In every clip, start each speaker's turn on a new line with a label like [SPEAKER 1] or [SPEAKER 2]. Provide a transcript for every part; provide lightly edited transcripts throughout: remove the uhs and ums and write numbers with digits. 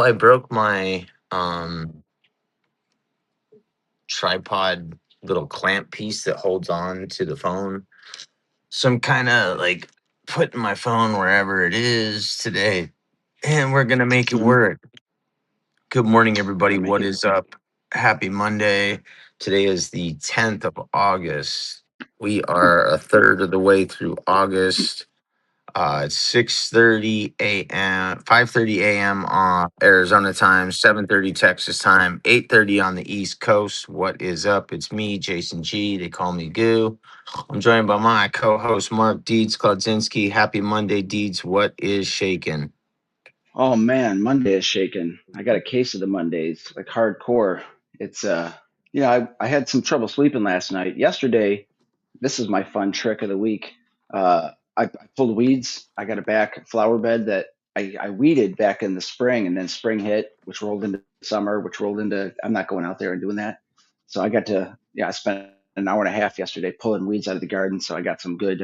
[SPEAKER 1] I broke my tripod little clamp piece that holds on to the phone. So I'm kind of like putting my phone wherever it is today, and we're gonna make it
[SPEAKER 2] Mhm.
[SPEAKER 1] work. Good morning,
[SPEAKER 2] Gotta
[SPEAKER 1] everybody.
[SPEAKER 2] make
[SPEAKER 1] What
[SPEAKER 2] it
[SPEAKER 1] is up? Happy Monday. Today is the 10th of August. We are a third of the way through August. It's 6:30 a.m., 5:30 a.m. on Arizona time, 7:30 Texas time, 8:30 on the East Coast. What is up? It's me, Jason G. They call me Goo. I'm joined by my co-host Mark Deeds Klodzinski. Happy Monday, Deeds. What is shaking?
[SPEAKER 2] Oh man, Monday is shaking. I got a case of the Mondays, like hardcore. It's I had some trouble sleeping last night. Yesterday, this is my fun trick of the week. I pulled weeds. I got a back flower bed that I weeded back in the spring, and then spring hit, which rolled into summer, which rolled into. I'm not going out there and doing that. So I got to, I spent an hour and a half yesterday pulling weeds out of the garden. So I got some good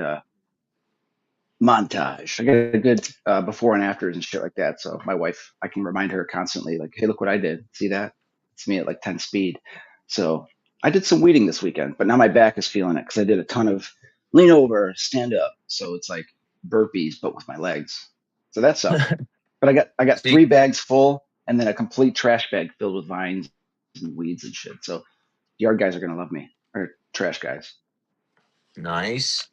[SPEAKER 2] montage. I got a good before and afters and shit like that. So my wife, I can remind her constantly, like, "Hey, look what I did. See that? It's me at like 10 speed." So I did some weeding this weekend, but now my back is feeling it because I did a ton of lean over, stand up. So it's like burpees, but with my legs. So that sucked. But I got
[SPEAKER 1] See,
[SPEAKER 2] 3 bags full and then a complete trash bag filled with vines and weeds and shit. So yard guys are gonna love me, or trash guys.
[SPEAKER 1] nice.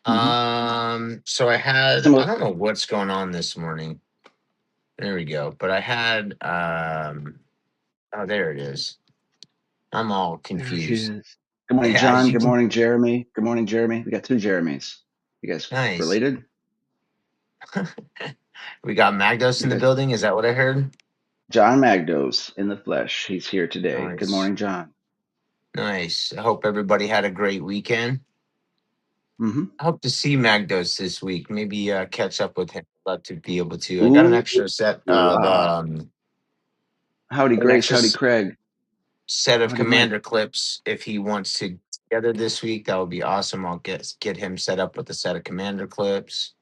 [SPEAKER 2] Hmm.
[SPEAKER 1] So I
[SPEAKER 2] Some
[SPEAKER 1] don't know what's going on this morning. There we go. But I had oh, there it is. I'm all
[SPEAKER 2] There he
[SPEAKER 1] confused.
[SPEAKER 2] is. Good morning,
[SPEAKER 1] As
[SPEAKER 2] John.
[SPEAKER 1] you
[SPEAKER 2] Good
[SPEAKER 1] can
[SPEAKER 2] morning, Jeremy. Good morning, Jeremy. We got 2 Jeremys. You guys
[SPEAKER 1] nice.
[SPEAKER 2] related?
[SPEAKER 1] We got Magdos
[SPEAKER 2] You
[SPEAKER 1] in the
[SPEAKER 2] guys,
[SPEAKER 1] building. Is that what I heard?
[SPEAKER 2] John Magdos in the flesh. He's here today. Good
[SPEAKER 1] Nice.
[SPEAKER 2] morning, John.
[SPEAKER 1] Nice. I hope everybody had a great weekend.
[SPEAKER 2] Hmm.
[SPEAKER 1] I hope to see Magdos this week. Maybe catch up with him. Love to be able to. I got
[SPEAKER 2] Ooh, la. Howdy,
[SPEAKER 1] an
[SPEAKER 2] Grace.
[SPEAKER 1] extra
[SPEAKER 2] Howdy, Craig.
[SPEAKER 1] set of
[SPEAKER 2] Howdy, Mike.
[SPEAKER 1] commander clips if he wants to get together this week. That would be awesome. I'll get him set up with a set of commander clips.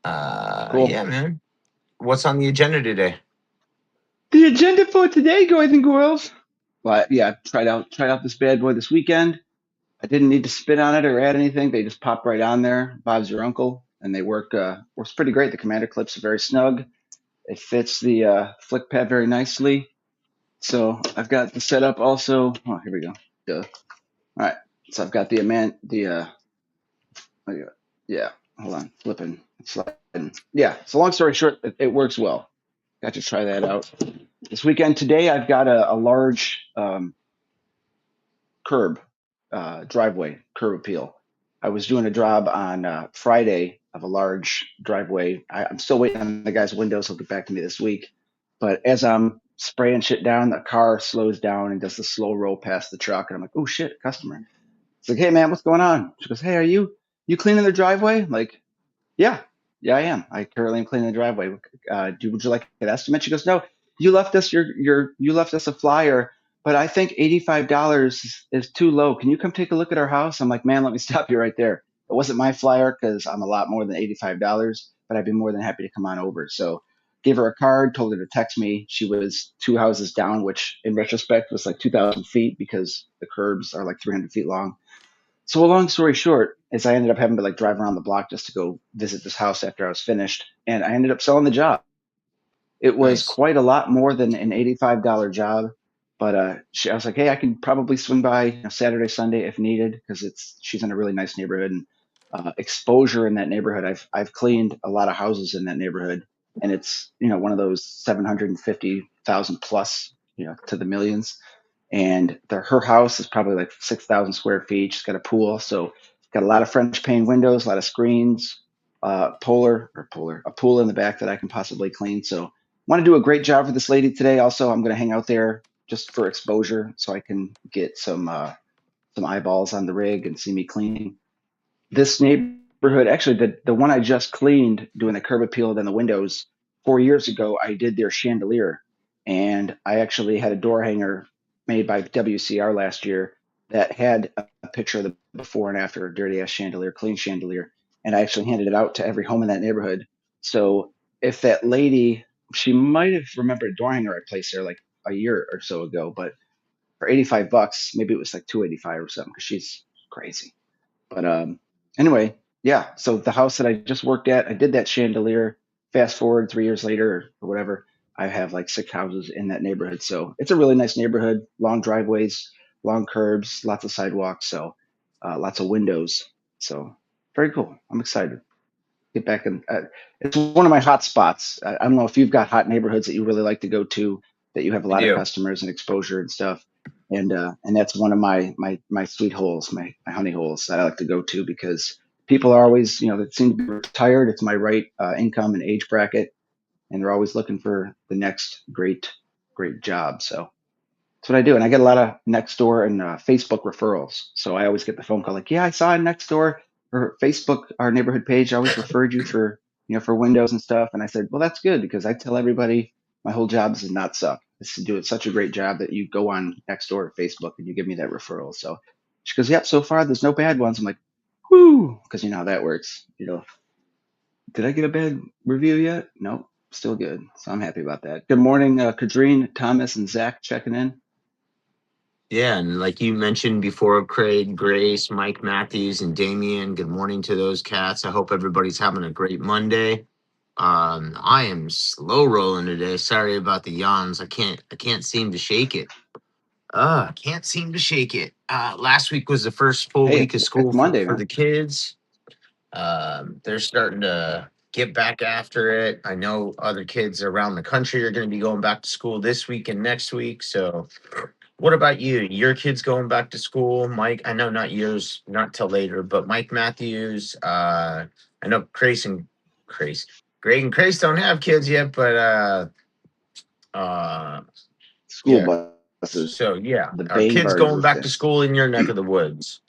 [SPEAKER 2] Cool.
[SPEAKER 1] Yeah, man. What's on the agenda today?
[SPEAKER 2] The agenda for today, guys and girls. Well, yeah, I tried out this bad boy this weekend. I didn't need to spit on it or add anything. They just pop right on there. Bob's your uncle, and they works pretty great. The commander clips are very snug. It fits the flick pad very nicely. So I've got the setup also. Oh, here we go. Duh. All right. So I've got oh, yeah. Hold on. Flipping. Sliding. Yeah. So long story short, it works well. Got to try that out this weekend. Today I've got a large curb driveway curb appeal. I was doing a job on Friday of a large driveway. I'm still waiting on the guy's windows. He'll get back to me this week. But as I'm spraying shit down, the car slows down and does the slow roll past the truck. And I'm like, "Oh shit, customer." It's like, "Hey man, what's going on?" She goes, "Hey, are you cleaning the driveway?" I'm like, "Yeah, yeah, I am. I currently am cleaning the driveway. Would you like an estimate?" She goes, "No, you left us a flyer, but I think $85 is too low. Can you come take a look at our house?" I'm like, "Man, let me stop you right there. It wasn't my flyer because I'm a lot more than $85, but I'd be more than happy to come on over." So gave her a card, told her to text me. She was 2 houses down, which in retrospect was like 2,000 feet because the curbs are like 300 feet long. So a long story short is I ended up having to like drive around the block just to go visit this house after I was finished, and I ended up selling the job. It was
[SPEAKER 1] Nice.
[SPEAKER 2] quite a lot more than an $85 job, but I was like, "Hey, I can probably swing by, Saturday, Sunday if needed because she's in a really nice neighborhood and exposure in that neighborhood. I've cleaned a lot of houses in that neighborhood, and it's one of those 750,000 plus, to the millions, and her house is probably like 6,000 square feet. She's got a pool, so got a lot of French pane windows, a lot of screens, a pool in the back that I can possibly clean. So want to do a great job for this lady today. Also, I'm going to hang out there just for exposure, so I can get some eyeballs on the rig and see me cleaning. This neighborhood, actually, the one I just cleaned doing the curb appeal and the windows 4 years ago, I did their chandelier, and I actually had a door hanger made by WCR last year that had a picture of the before and after dirty ass chandelier, clean chandelier, and I actually handed it out to every home in that neighborhood. So if that lady she might have remembered a door hanger I placed there like a year or so ago, but for $85, maybe it was like 285 or something because she's crazy. But anyway, yeah. So the house that I just worked at, I did that chandelier. Fast forward 3 years later or whatever, I have like six houses in that neighborhood. So it's a really nice neighborhood. Long driveways, long curbs, lots of sidewalks. So lots of windows. So very cool. I'm excited. Get back in. It's one of my hot spots. I don't know if you've got hot neighborhoods that you really like to go to, that you have a
[SPEAKER 1] I
[SPEAKER 2] lot of
[SPEAKER 1] do.
[SPEAKER 2] customers and exposure and stuff. And that's one of my sweet holes, my honey holes that I like to go to because people are always, that seem to be retired. It's my right income and age bracket, and they're always looking for the next great job. So that's what I do. And I get a lot of Nextdoor and Facebook referrals. So I always get the phone call like, yeah, I saw Nextdoor or Facebook, our neighborhood page always referred you for windows and stuff. And I said, well, that's good because I tell everybody my whole job is to not suck. It's to do it such a great job that you go on Nextdoor or Facebook and you give me that referral. So she goes, yep, so far there's no bad ones. I'm like, whoo, because you know how that works. Did I get a bad review yet? Nope, still good. So I'm happy about that. Good morning, Kadreen, Thomas, and Zach checking in.
[SPEAKER 1] Yeah, and like you mentioned before, Craig, Grace, Mike Matthews, and Damien, good morning to those cats. I hope everybody's having a great Monday. I am slow rolling today. Sorry about the yawns. I can't seem to shake it. I can't seem to shake it. Last week was the first full
[SPEAKER 2] Hey,
[SPEAKER 1] week of
[SPEAKER 2] it's
[SPEAKER 1] school for,
[SPEAKER 2] Monday,
[SPEAKER 1] for
[SPEAKER 2] man.
[SPEAKER 1] the kids. They're starting to get back after it. I know other kids around the country are going to be going back to school this week and next week. So, what about you? Your kids going back to school, Mike? I know not yours, not till later, but Mike Matthews. I know Grace, Greg and Grace don't have kids yet, but uh,
[SPEAKER 2] School
[SPEAKER 1] yeah.
[SPEAKER 2] buses,
[SPEAKER 1] So yeah,
[SPEAKER 2] the
[SPEAKER 1] our
[SPEAKER 2] Bay
[SPEAKER 1] kids
[SPEAKER 2] Bars
[SPEAKER 1] going
[SPEAKER 2] of
[SPEAKER 1] back to
[SPEAKER 2] things.
[SPEAKER 1] school in your neck of the woods.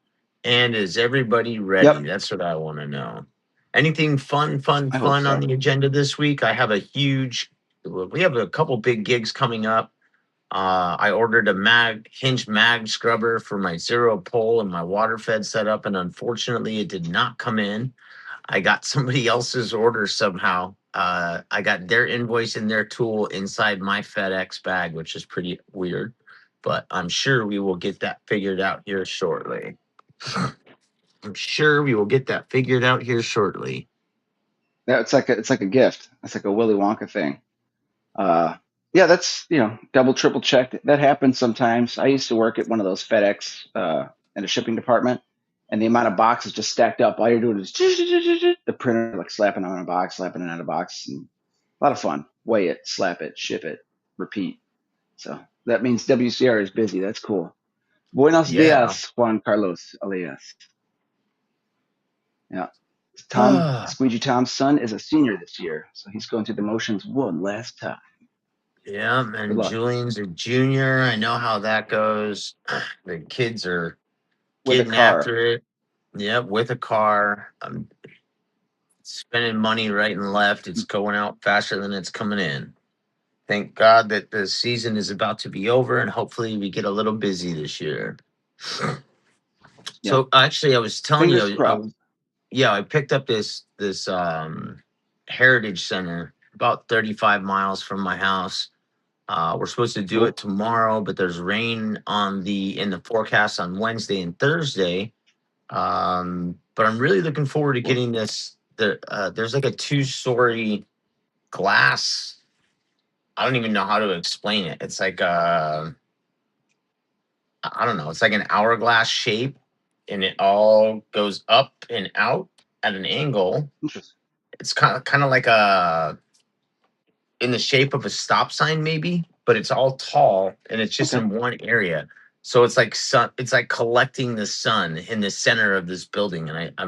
[SPEAKER 1] And is everybody ready?
[SPEAKER 2] Yep,
[SPEAKER 1] That's what I want to know. Anything fun, fun,
[SPEAKER 2] I hope
[SPEAKER 1] fun on
[SPEAKER 2] so.
[SPEAKER 1] the agenda this week? I have a huge, we have a couple big gigs coming up. I ordered a hinge mag scrubber for my zero pole and my water fed setup, and unfortunately, it did not come in. I got somebody else's order somehow. I got their invoice and their tool inside my FedEx bag, which is pretty weird, but I'm sure we will get that figured out here shortly. I'm sure we will get that figured out here shortly.
[SPEAKER 2] Yeah, it's like a gift. It's like a Willy Wonka thing. Uh, yeah, that's double triple checked. That happens sometimes. I used to work at one of those FedEx in a shipping department, and the amount of boxes just stacked up. All you're doing is the printer like slapping on a box, slapping it on a box, and a lot of fun. Weigh it, slap it, ship it, repeat. So that means WCR is busy. That's cool. Buenos
[SPEAKER 1] Yeah.
[SPEAKER 2] dias, Juan Carlos Alias. Yeah.
[SPEAKER 1] Yeah,
[SPEAKER 2] Squeegee Tom's son is a senior this year, so he's going through the motions one last time. Good
[SPEAKER 1] and
[SPEAKER 2] luck.
[SPEAKER 1] Julian's a junior. I know how that goes. The kids are
[SPEAKER 2] With a
[SPEAKER 1] getting
[SPEAKER 2] car.
[SPEAKER 1] after it. Yep, with a car. I'm spending money right and left. It's going out faster than it's coming in. Thank God that the season is about to be over and hopefully we get a little busy this year.
[SPEAKER 2] Yep.
[SPEAKER 1] So actually I was telling
[SPEAKER 2] Fingers
[SPEAKER 1] you
[SPEAKER 2] crossed.
[SPEAKER 1] yeah, I picked up this heritage center about 35 miles from my house. We're supposed to do it
[SPEAKER 2] Cool.
[SPEAKER 1] tomorrow, but there's rain in the forecast on Wednesday and Thursday. But I'm really looking forward to
[SPEAKER 2] Cool.
[SPEAKER 1] getting this. There's like a two-story glass. I don't even know how to explain it. It's like I don't know. It's like an hourglass shape, and it all goes up and out at an angle.
[SPEAKER 2] Interesting.
[SPEAKER 1] It's kind of like a in the shape of a stop sign, maybe, but it's all tall and it's just
[SPEAKER 2] Okay.
[SPEAKER 1] in one area. So it's like sun. It's like collecting the sun in the center of this building, and I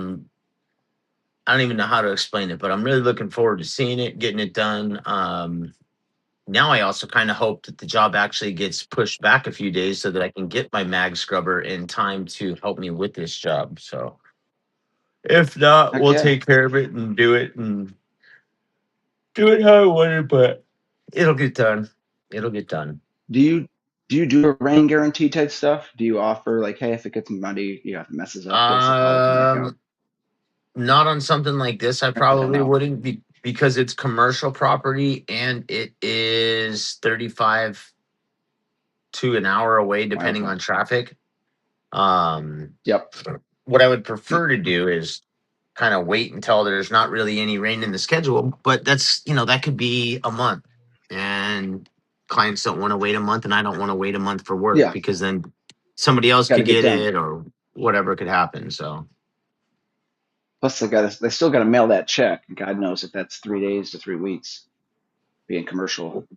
[SPEAKER 1] don't even know how to explain it, but I'm really looking forward to seeing it, getting it done. Now I also kind of hope that the job actually gets pushed back a few days so that I can get my mag scrubber in time to help me with this job. So if not,
[SPEAKER 2] Heck
[SPEAKER 1] we'll
[SPEAKER 2] yeah.
[SPEAKER 1] take care of it and do it how I want it, but it'll get done. It'll get done.
[SPEAKER 2] Do you do you do a rain guarantee type stuff? Do you offer like, hey, if it gets muddy, if it messes up, give us a call, we can back out.
[SPEAKER 1] Not on something like this. I
[SPEAKER 2] Or you don't
[SPEAKER 1] probably
[SPEAKER 2] know.
[SPEAKER 1] wouldn't be. because it's commercial property and it is 35 to an hour away, depending
[SPEAKER 2] Okay.
[SPEAKER 1] on traffic. Um,
[SPEAKER 2] Yep.
[SPEAKER 1] what I would prefer to do is kind of wait until there's not really any rain in the schedule, but that could be a month. And clients don't want to wait a month, and I don't want to wait a month for work
[SPEAKER 2] Yeah.
[SPEAKER 1] because then somebody else
[SPEAKER 2] Got to
[SPEAKER 1] could
[SPEAKER 2] get
[SPEAKER 1] get
[SPEAKER 2] done.
[SPEAKER 1] it or whatever could happen. So
[SPEAKER 2] Plus, they still got to mail that check. God knows if that's 3 days to 3 weeks being commercial.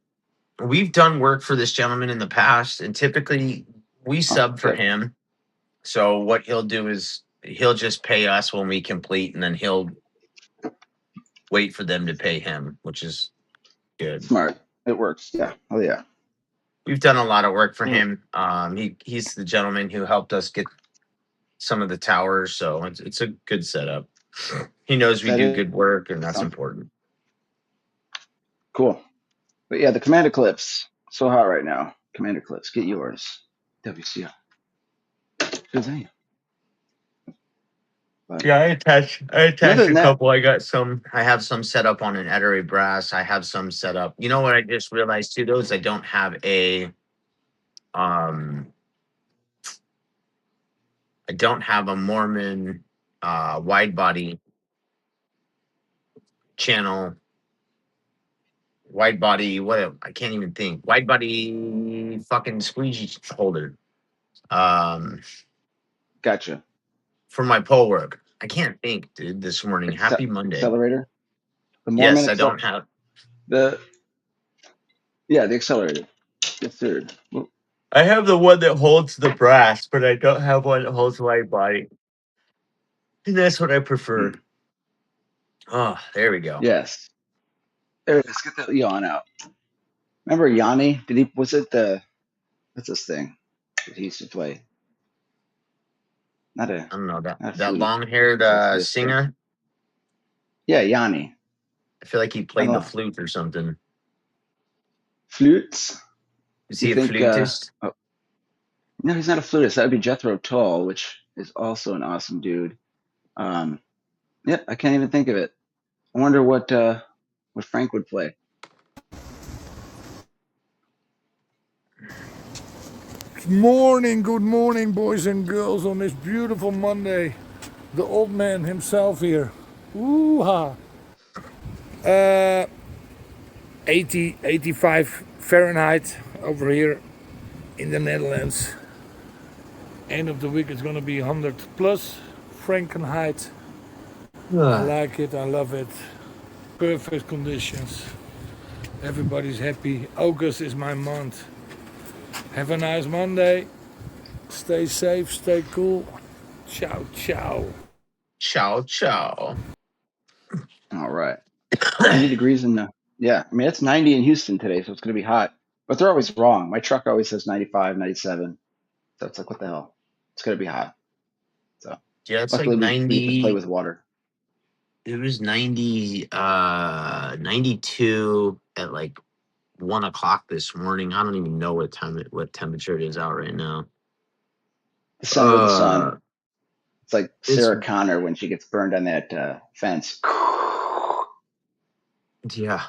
[SPEAKER 1] we've done work for this gentleman in the past, and typically we
[SPEAKER 2] Oh,
[SPEAKER 1] sub for
[SPEAKER 2] good.
[SPEAKER 1] him. So what he'll do is he'll just pay us when we complete, and then he'll wait for them to pay him, which is good.
[SPEAKER 2] Smart. It works. Yeah. Oh, yeah.
[SPEAKER 1] We've done a lot of work for
[SPEAKER 2] Oh,
[SPEAKER 1] him. He's the gentleman who helped us get some of the towers, so it's a good setup. He knows we
[SPEAKER 2] that
[SPEAKER 1] do
[SPEAKER 2] is
[SPEAKER 1] good work, and that's
[SPEAKER 2] sounds
[SPEAKER 1] important.
[SPEAKER 2] cool. But yeah, the Commander clips. So hot right now. Commander clips. Get yours. WCR. Shazam. But
[SPEAKER 1] Yeah, I
[SPEAKER 2] other
[SPEAKER 1] attached
[SPEAKER 2] than
[SPEAKER 1] a
[SPEAKER 2] that,
[SPEAKER 1] couple. I have some set up on an Ettore brass. I have some set up. You know what I just realized too? Those I don't have um I don't have a Mormon wide body channel, wide body, what I can't even think. Wide body fucking squeegee holder. Um
[SPEAKER 2] gotcha.
[SPEAKER 1] for my pole work. I can't think, dude, this morning. Happy Monday.
[SPEAKER 2] Accelerator. The Mormon
[SPEAKER 1] Yes, I
[SPEAKER 2] Excel.
[SPEAKER 1] don't have
[SPEAKER 2] The Yeah, the accelerator. Yes, sir. Well,
[SPEAKER 1] I have the one that holds the brass, but I don't have one that holds wide body. And that's what I prefer.
[SPEAKER 2] hmm.
[SPEAKER 1] Oh, there we go.
[SPEAKER 2] Yes. There it is. Get that yawn out. Remember Yanni? Did he? Was it the? What's this thing that he used to play? Not a
[SPEAKER 1] I don't know
[SPEAKER 2] not a
[SPEAKER 1] that
[SPEAKER 2] flute.
[SPEAKER 1] long haired
[SPEAKER 2] What's this thing?
[SPEAKER 1] singer.
[SPEAKER 2] Yeah, Yanni.
[SPEAKER 1] I feel like he
[SPEAKER 2] I don't
[SPEAKER 1] played the
[SPEAKER 2] know.
[SPEAKER 1] flute or something.
[SPEAKER 2] Flutes.
[SPEAKER 1] Is
[SPEAKER 2] You
[SPEAKER 1] he a
[SPEAKER 2] think?
[SPEAKER 1] flutist?
[SPEAKER 2] Oh, no, he's not a flutist. That would be Jethro Tull, which is also an awesome dude. Um, yep, I can't even think of it. I wonder what Frank would play.
[SPEAKER 3] Good morning, boys and girls, on this beautiful Monday. The old man himself here. Woo ha! 80, 85 Fahrenheit over here in the Netherlands. End of the week it's gonna be 100 plus Fahrenheit. I
[SPEAKER 1] Ugh.
[SPEAKER 3] like it, I love it. Perfect conditions. Everybody's happy. August is my month. Have a nice Monday. Stay safe, stay cool. Ciao, ciao.
[SPEAKER 1] Ciao, ciao.
[SPEAKER 2] All right. 90 degrees in the yeah. I mean it's 90 in Houston today, so it's gonna be hot. But they're always wrong. My truck always says 95, 97. So it's like what the hell? It's gonna be hot. So
[SPEAKER 1] Yeah, it's like
[SPEAKER 2] luckily we get to play
[SPEAKER 1] 90.
[SPEAKER 2] with water.
[SPEAKER 1] It was 92 at like 1 o'clock this morning. I don't even know what temperature it is out right now.
[SPEAKER 2] The center of the sun.
[SPEAKER 1] Uh,
[SPEAKER 2] It's like
[SPEAKER 1] it's
[SPEAKER 2] Sarah Connor when she gets burned on that fence.
[SPEAKER 1] yeah,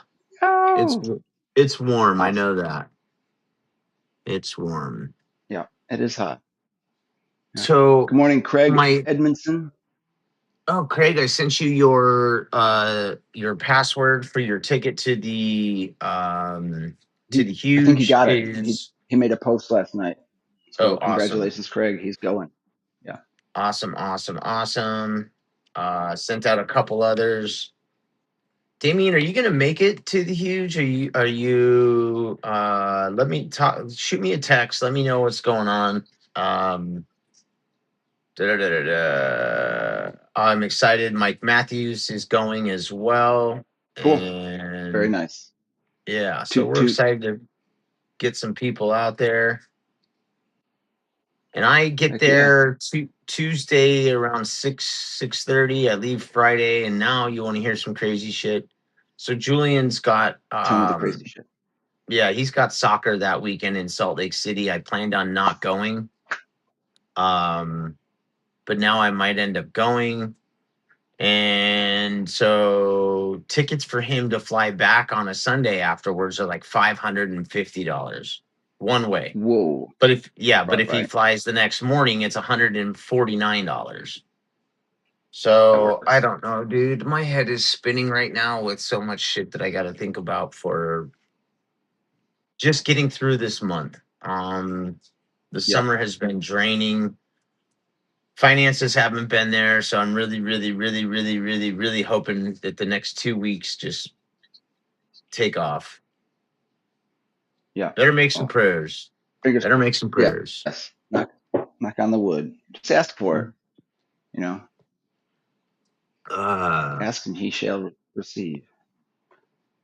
[SPEAKER 1] it's
[SPEAKER 2] Oh,
[SPEAKER 1] it's warm. I
[SPEAKER 2] awesome.
[SPEAKER 1] know that it's warm.
[SPEAKER 2] Yeah, it is hot. Yeah.
[SPEAKER 1] So
[SPEAKER 2] Good morning, Craig
[SPEAKER 1] my
[SPEAKER 2] Edmondson.
[SPEAKER 1] Craig, I sent you your password for your ticket to the
[SPEAKER 2] I think he
[SPEAKER 1] huge
[SPEAKER 2] got it.
[SPEAKER 1] is
[SPEAKER 2] He made a post last night.
[SPEAKER 1] oh
[SPEAKER 2] So
[SPEAKER 1] awesome.
[SPEAKER 2] congratulations, Craig. He's going. Yeah.
[SPEAKER 1] Awesome, awesome, awesome. Sent out a couple others. Damien, are you gonna make it to the huge? Are you let me talk shoot me a text, let me know what's going on. Um I'm excited. Mike Matthews is going as well.
[SPEAKER 2] Cool. Very
[SPEAKER 1] And
[SPEAKER 2] nice.
[SPEAKER 1] yeah, so
[SPEAKER 2] Toot
[SPEAKER 1] we're
[SPEAKER 2] toot.
[SPEAKER 1] excited to get some people out there. And I get
[SPEAKER 2] Heck yeah.
[SPEAKER 1] there Tuesday around 6:30. I leave Friday, and now you want to hear some crazy shit. So Julian's got
[SPEAKER 2] Tell me the crazy shit.
[SPEAKER 1] yeah, he's got soccer that weekend in Salt Lake City. I planned on not going. Um but now I might end up going. And so So tickets for him to fly back on a Sunday afterwards are like $550 one way.
[SPEAKER 2] Whoa.
[SPEAKER 1] But if he
[SPEAKER 2] Right.
[SPEAKER 1] flies the next morning, it's $149.
[SPEAKER 2] That
[SPEAKER 1] So I
[SPEAKER 2] works.
[SPEAKER 1] don't know, dude. My head is spinning right now with so much shit that I got to think about for just getting through this month. The
[SPEAKER 2] Yep.
[SPEAKER 1] summer has been draining. Finances haven't been there, so I'm really, really, really, really, really, really hoping that the next 2 weeks just take off.
[SPEAKER 2] Yeah.
[SPEAKER 1] Better make some
[SPEAKER 2] Well,
[SPEAKER 1] prayers.
[SPEAKER 2] fingers.
[SPEAKER 1] Better make some prayers.
[SPEAKER 2] Yes. Knock on the wood. Just ask for it. You know,
[SPEAKER 1] Uh,
[SPEAKER 2] ask and he shall receive.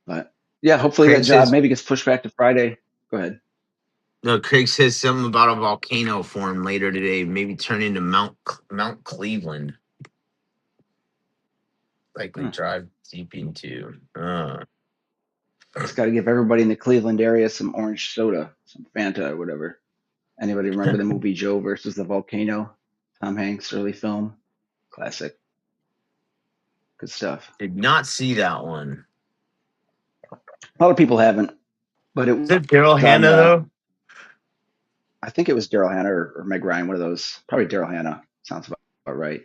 [SPEAKER 2] But yeah, hopefully that
[SPEAKER 1] Craig
[SPEAKER 2] job
[SPEAKER 1] says
[SPEAKER 2] maybe gets pushed back to Friday. Go ahead.
[SPEAKER 1] no. Craig says something about a volcano form later today. Maybe turn into Mount Cleveland. Likely
[SPEAKER 2] Huh.
[SPEAKER 1] drive deep into.
[SPEAKER 2] Just got to give everybody in the Cleveland area some orange soda, some Fanta or whatever. Anybody remember the movie Joe versus the Volcano? Tom Hanks, early film. Classic. Good stuff.
[SPEAKER 1] Did not see that one.
[SPEAKER 2] A lot of people haven't, but it
[SPEAKER 1] Is it Daryl
[SPEAKER 2] was on,
[SPEAKER 1] Hannah though?
[SPEAKER 2] I think it was Daryl Hannah or Meg Ryan, one of those. Probably Daryl Hannah. Sounds about right.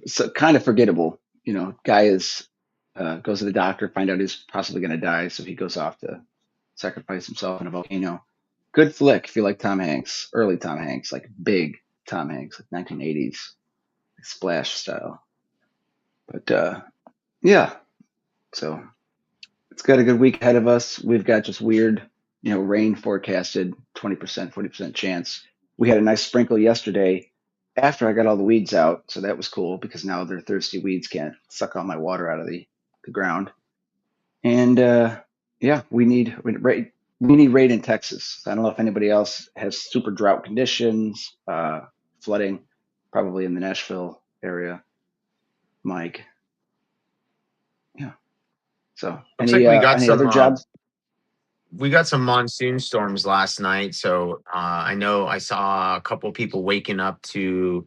[SPEAKER 2] So kind of forgettable. You know, guy is goes to the doctor, find out he's possibly going to die, so he goes off to sacrifice himself in a volcano. Good flick if you like Tom Hanks, early Tom Hanks, like big Tom Hanks, like 1980s, like splash style. But yeah, so it's got a good week ahead of us. We've got just weird, rain forecasted, 20%, 40% chance. We had a nice sprinkle yesterday after I got all the weeds out, so that was cool because now their thirsty weeds can't suck all my water out of the ground. And yeah, we need rain in Texas. I don't know if anybody else has super drought conditions, flooding, probably in the Nashville area, Mike. Yeah. So
[SPEAKER 1] Looks like we got
[SPEAKER 2] any
[SPEAKER 1] some.
[SPEAKER 2] other jobs?
[SPEAKER 1] We got some monsoon storms last night, so I know I saw a couple people waking up to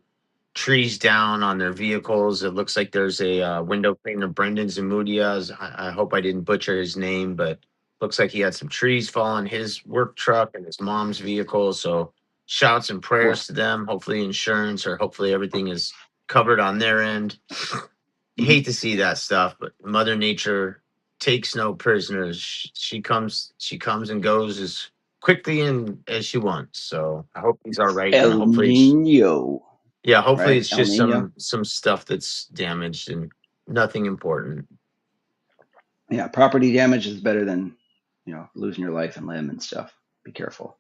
[SPEAKER 1] trees down on their vehicles. It looks like there's a window cleaner, Brendan Zamudia's. I hope I didn't butcher his name, but looks like he had some trees fall on his work truck and his mom's vehicle. So shouts and
[SPEAKER 2] Well,
[SPEAKER 1] prayers to them. Hopefully insurance or hopefully everything is covered on their end. You
[SPEAKER 2] mhm.
[SPEAKER 1] hate to see that stuff, but Mother Nature takes no prisoners. She comes and goes as quickly and as she wants. So I hope he's all right, and
[SPEAKER 2] El
[SPEAKER 1] hopefully it's
[SPEAKER 2] Nino,
[SPEAKER 1] yeah, hopefully
[SPEAKER 2] right?
[SPEAKER 1] it's
[SPEAKER 2] El
[SPEAKER 1] just
[SPEAKER 2] Nino.
[SPEAKER 1] some stuff that's damaged and nothing important.
[SPEAKER 2] Yeah, property damage is better than losing your life and limb and stuff. Be careful.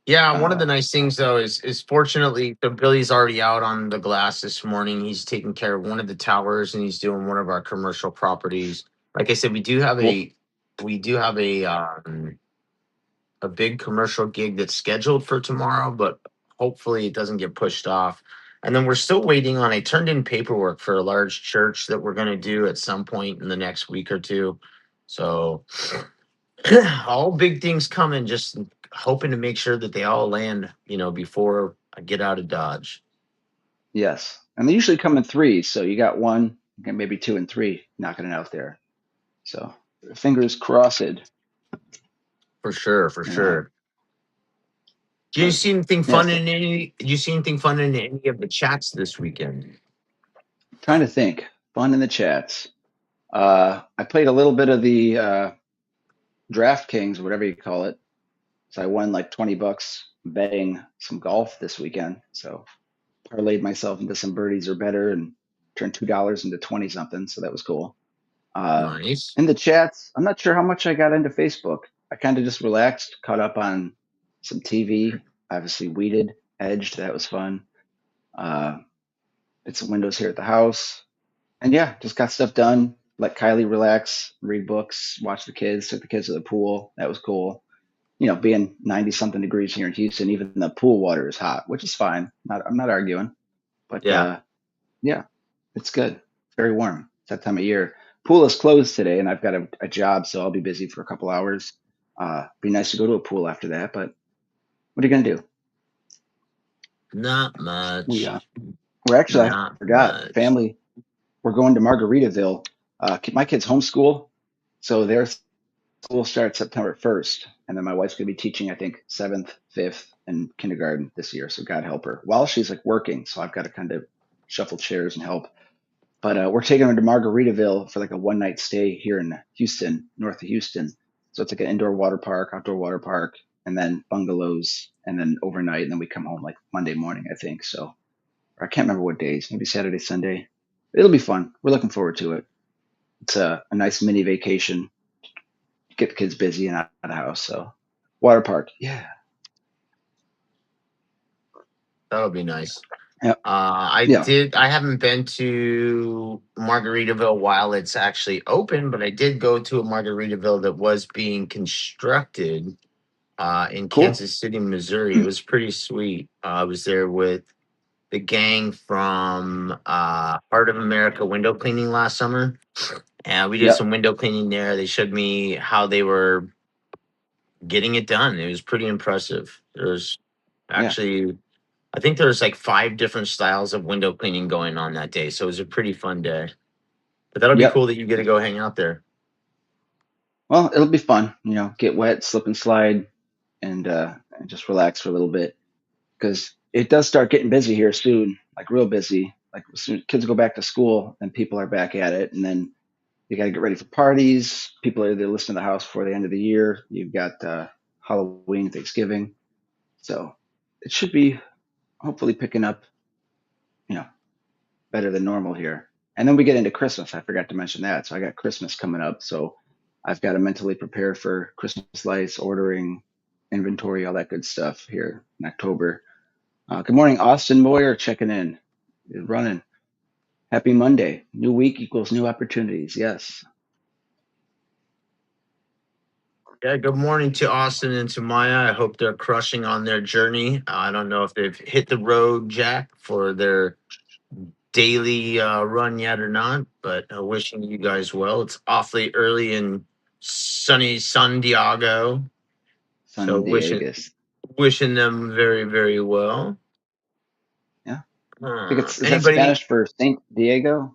[SPEAKER 1] Yeah, one of the
[SPEAKER 2] Uh,
[SPEAKER 1] nice things though is fortunately the Billy's already out on the glass this morning. He's taking care of one of the towers and he's doing one of our commercial properties. Like I said,
[SPEAKER 2] cool.
[SPEAKER 1] we do have a big commercial gig that's scheduled for tomorrow, but hopefully it doesn't get pushed off. And then we're still waiting on. I turned in paperwork for a large church that we're going to do at some point in the next week or two. So all big things coming. Just hoping to make sure that they all land, before I get out of Dodge.
[SPEAKER 2] Yes, and they usually come in threes, so you got one, and maybe two and three knocking it out there. So fingers crossed.
[SPEAKER 1] For sure, for
[SPEAKER 2] You know,
[SPEAKER 1] sure. Do you
[SPEAKER 2] but
[SPEAKER 1] see anything
[SPEAKER 2] yeah,
[SPEAKER 1] fun in any? Do you see anything fun in any of the chats this weekend?
[SPEAKER 2] trying to think. Fun in the chats. I played a little bit of the DraftKings, whatever you call it. So I won like $20 betting some golf this weekend. So parlayed myself into some birdies or better and turned $2 into 20 something. So that was cool. Uh,
[SPEAKER 1] Nice.
[SPEAKER 2] in the chats, I'm not sure how much I got into Facebook. I kind of just relaxed, caught up on some TV, obviously weeded, edged. That was fun. Uh, did some windows here at the house. And yeah, just got stuff done. Let Kylie relax, read books, watch the kids, took the kids to the pool. That was cool. Being 90 something degrees here in Houston, even the pool water is hot, which is fine. I'm not arguing, but
[SPEAKER 1] Yeah.
[SPEAKER 2] yeah, it's good. It's very warm. It's that time of year. Pool is closed today, and I've got a job, so I'll be busy for a couple hours. Be nice to go to a pool after that, but what are you gonna do?
[SPEAKER 1] Not
[SPEAKER 2] We
[SPEAKER 1] much.
[SPEAKER 2] we're actually I
[SPEAKER 1] Not
[SPEAKER 2] forgot
[SPEAKER 1] much.
[SPEAKER 2] family. We're going to Margaritaville My kids homeschool, so their school starts September 1st, and then my wife's going to be teaching, I think, seventh, fifth, and kindergarten this year. So God help her. While she's like working, so I've got to kind of shuffle chairs and help. But we're taking her to Margaritaville for like a one night stay here in Houston, north of Houston. So it's like an indoor water park, outdoor water park, and then bungalows, and then overnight, and then we come home like Monday morning, I think. So or I can't remember what days, maybe Saturday, Sunday. It'll be fun. We're looking forward to it. It's a nice mini vacation. Get the kids busy and out of the house. So water park, yeah,
[SPEAKER 1] That would be nice.
[SPEAKER 2] yeah, yeah.
[SPEAKER 1] I haven't been to Margaritaville while it's actually open, but I did go to a Margaritaville that was being constructed in
[SPEAKER 2] Cool.
[SPEAKER 1] Kansas City, Missouri. It was pretty sweet. I was there with the gang from Heart of America window cleaning last summer. And we did
[SPEAKER 2] Yep,
[SPEAKER 1] some window cleaning there. They showed me how they were getting it done. It was pretty impressive. There's
[SPEAKER 2] yeah,
[SPEAKER 1] actually, I think there's like 5 different styles of window cleaning going on that day. So it was a pretty fun day. But that'll be
[SPEAKER 2] yep.
[SPEAKER 1] cool that you get to go hang out there.
[SPEAKER 2] Well, it'll be fun. Get wet, slip and slide, and just relax for a little bit because it does start getting busy here soon, like real busy. Like as soon kids go back to school and people are back at it, and then you got to get ready for parties. People are either listening to the house before the end of the year. You've got Halloween, Thanksgiving, so it should be hopefully picking up, you know, better than normal here. And then we get into Christmas. I forgot to mention that. So I got Christmas coming up. So I've got to mentally prepare for Christmas lights, ordering, inventory, all that good stuff here in October. Good morning, Austin Moyer, checking in. You're running. Happy Monday. New week equals new opportunities. Yes.
[SPEAKER 1] Yeah, good morning to Austin and to Maya. I hope they're crushing on their journey. I don't know if they've hit the road, Jack, for their daily run yet or not, but wishing you guys well. It's awfully early in sunny San Diego, so
[SPEAKER 2] San Diego's.
[SPEAKER 1] wishing them very very well.
[SPEAKER 2] Yeah. I think is that
[SPEAKER 1] Anybody
[SPEAKER 2] Spanish for Saint Diego?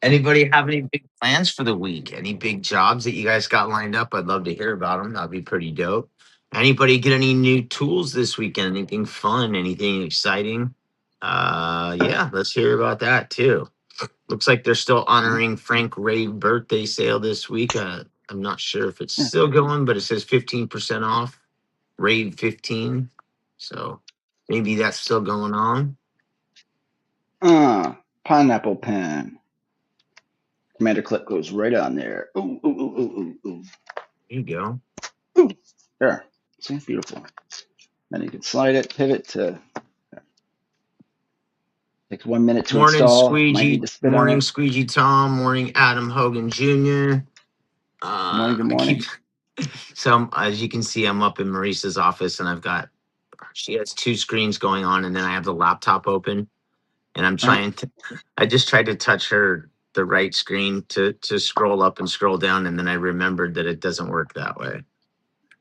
[SPEAKER 1] anybody have any big plans for the week? Any big jobs that you guys got lined up? I'd love to hear about them. That'd be pretty dope. Anybody get any new tools this weekend? Anything fun? Anything exciting? Yeah, let's hear about that too. Looks like they're still
[SPEAKER 2] Yeah.
[SPEAKER 1] honoring Frank Ray's birthday sale this week. I'm not sure if it's
[SPEAKER 2] Yeah.
[SPEAKER 1] still going, but it says 15% off. Rave 15. So maybe that's still going on.
[SPEAKER 2] Pineapple pen. Commander clip goes right on there. Ooh, ooh, ooh, ooh, ooh, ooh.
[SPEAKER 1] There you go.
[SPEAKER 2] Ooh. There. See, beautiful. Then you can slide it, pivot to. Takes 1 minute to
[SPEAKER 1] Morning,
[SPEAKER 2] install. Might need
[SPEAKER 1] Squeegee.
[SPEAKER 2] to spit on
[SPEAKER 1] Morning,
[SPEAKER 2] it.
[SPEAKER 1] Squeegee Tom. Morning, Adam Hogan Jr.
[SPEAKER 2] Good morning. Good
[SPEAKER 1] I keep
[SPEAKER 2] morning.
[SPEAKER 1] so as you can see, I'm up in Marissa's office, and she has 2 screens going on, and then I have the laptop open, and I'm
[SPEAKER 2] All right.
[SPEAKER 1] trying to. I just tried to touch the right screen to scroll up and scroll down, and then I remembered that it doesn't work that way.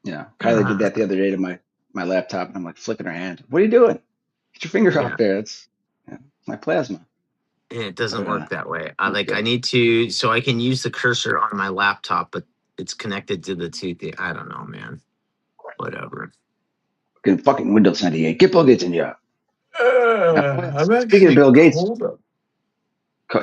[SPEAKER 2] Yeah. Kylie did
[SPEAKER 1] Uh,
[SPEAKER 2] that the other day to my laptop, and I'm like flicking her hand. What are you doing? Get your finger off
[SPEAKER 1] yeah,
[SPEAKER 2] there. It's my plasma.
[SPEAKER 1] it doesn't
[SPEAKER 2] But
[SPEAKER 1] work that way.
[SPEAKER 2] it's
[SPEAKER 1] I
[SPEAKER 2] good.
[SPEAKER 1] need to so I can use the cursor on my laptop, but it's connected to the two thing. I don't know, man. Whatever.
[SPEAKER 2] Fucking fucking Windows 98. Get Bill Gates in here.
[SPEAKER 1] I'm
[SPEAKER 2] Speaking of
[SPEAKER 1] actually
[SPEAKER 2] Bill Gates,
[SPEAKER 1] cold up.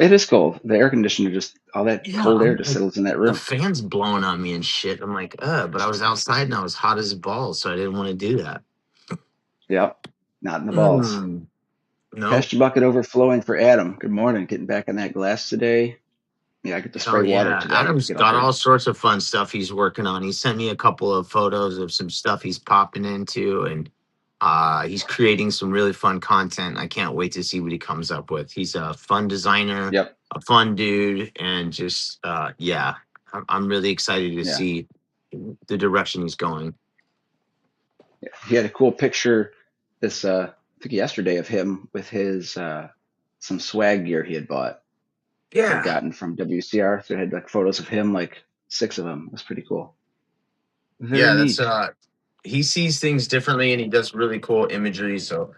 [SPEAKER 2] it is cold. The air conditioner just all that
[SPEAKER 1] Yeah,
[SPEAKER 2] cold air just settles in that
[SPEAKER 1] the
[SPEAKER 2] room.
[SPEAKER 1] fan's blowing on me and shit. I'm like, but I was outside and I was hot as balls, so I didn't want to do that.
[SPEAKER 2] Yep. Not in the balls.
[SPEAKER 1] Mm, no.
[SPEAKER 2] Pasture bucket overflowing for Adam. Good morning. Getting back in that glass today. Yeah, I get to
[SPEAKER 1] Oh
[SPEAKER 2] spray water
[SPEAKER 1] yeah,
[SPEAKER 2] today.
[SPEAKER 1] Adam's
[SPEAKER 2] Get out
[SPEAKER 1] got
[SPEAKER 2] there.
[SPEAKER 1] all sorts of fun stuff he's working on. He sent me a couple of photos of some stuff he's popping into, and he's creating some really fun content. I can't wait to see what he comes up with. He's a fun designer,
[SPEAKER 2] Yep.
[SPEAKER 1] a fun dude, and just yeah, I'm really excited to
[SPEAKER 2] Yeah.
[SPEAKER 1] see the direction he's going.
[SPEAKER 2] Yeah. He had a cool picture this I think yesterday of him with his some swag gear he had bought. Had
[SPEAKER 1] Yeah,
[SPEAKER 2] gotten from WCR. So it had like photos of him, like 6 of them. It was pretty cool. Very
[SPEAKER 1] yeah, that's
[SPEAKER 2] neat.
[SPEAKER 1] he sees things differently and he does really cool imagery. So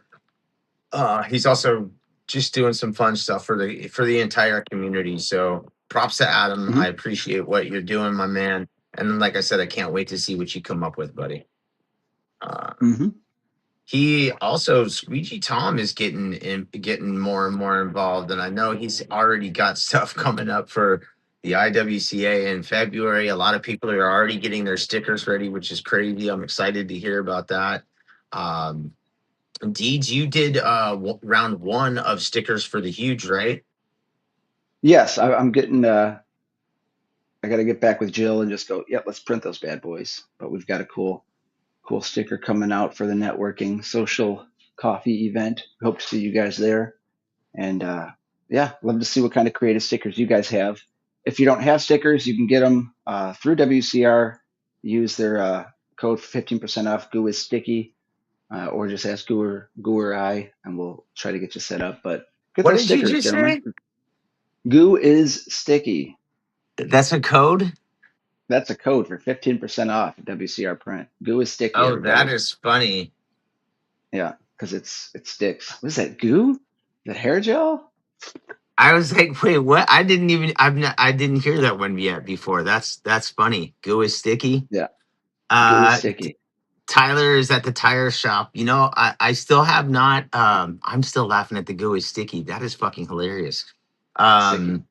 [SPEAKER 1] he's also just doing some fun stuff for the entire community. So props to Adam.
[SPEAKER 2] Hmm.
[SPEAKER 1] I appreciate what you're doing, my man. And like I said, I can't wait to see what you come up with, buddy. Uh,
[SPEAKER 2] Hmm.
[SPEAKER 1] he also Squeegee Tom is getting more and more involved, and I know he's already got stuff coming up for the IWCA in February. A lot of people are already getting their stickers ready, which is crazy. I'm excited to hear about that. Um, Deeds, you did round one of stickers for the huge, right?
[SPEAKER 2] Yes, I'm getting. I got to get back with Jill and just go. Yep, let's print those bad boys. But we've got a cool sticker coming out for the networking social coffee event. Hope to see you guys there. And yeah, love to see what kind of creative stickers you guys have. If you don't have stickers, you can get them through WCR. Use their code for 15% off. Goo is sticky, or just ask Goo or I, and we'll try to get you set up. But get
[SPEAKER 1] What
[SPEAKER 2] those
[SPEAKER 1] did you
[SPEAKER 2] stickers,
[SPEAKER 1] just
[SPEAKER 2] gentlemen.
[SPEAKER 1] say?
[SPEAKER 2] Goo is sticky.
[SPEAKER 1] That's a code?
[SPEAKER 2] That's a code for 15% off at WCR Print. Goo is sticky,
[SPEAKER 1] Oh, that
[SPEAKER 2] everybody.
[SPEAKER 1] is funny.
[SPEAKER 2] Yeah, because it sticks. What is that? Goo? Is that hair gel?
[SPEAKER 1] I was like, wait, what? I didn't hear that one yet before. That's funny. Goo is sticky.
[SPEAKER 2] Yeah, Goo is
[SPEAKER 1] Uh,
[SPEAKER 2] sticky.
[SPEAKER 1] Tyler is at the tire shop. You know, I still have not. I'm still laughing at the goo is sticky. That is fucking hilarious.
[SPEAKER 2] Sticky.
[SPEAKER 1] Um,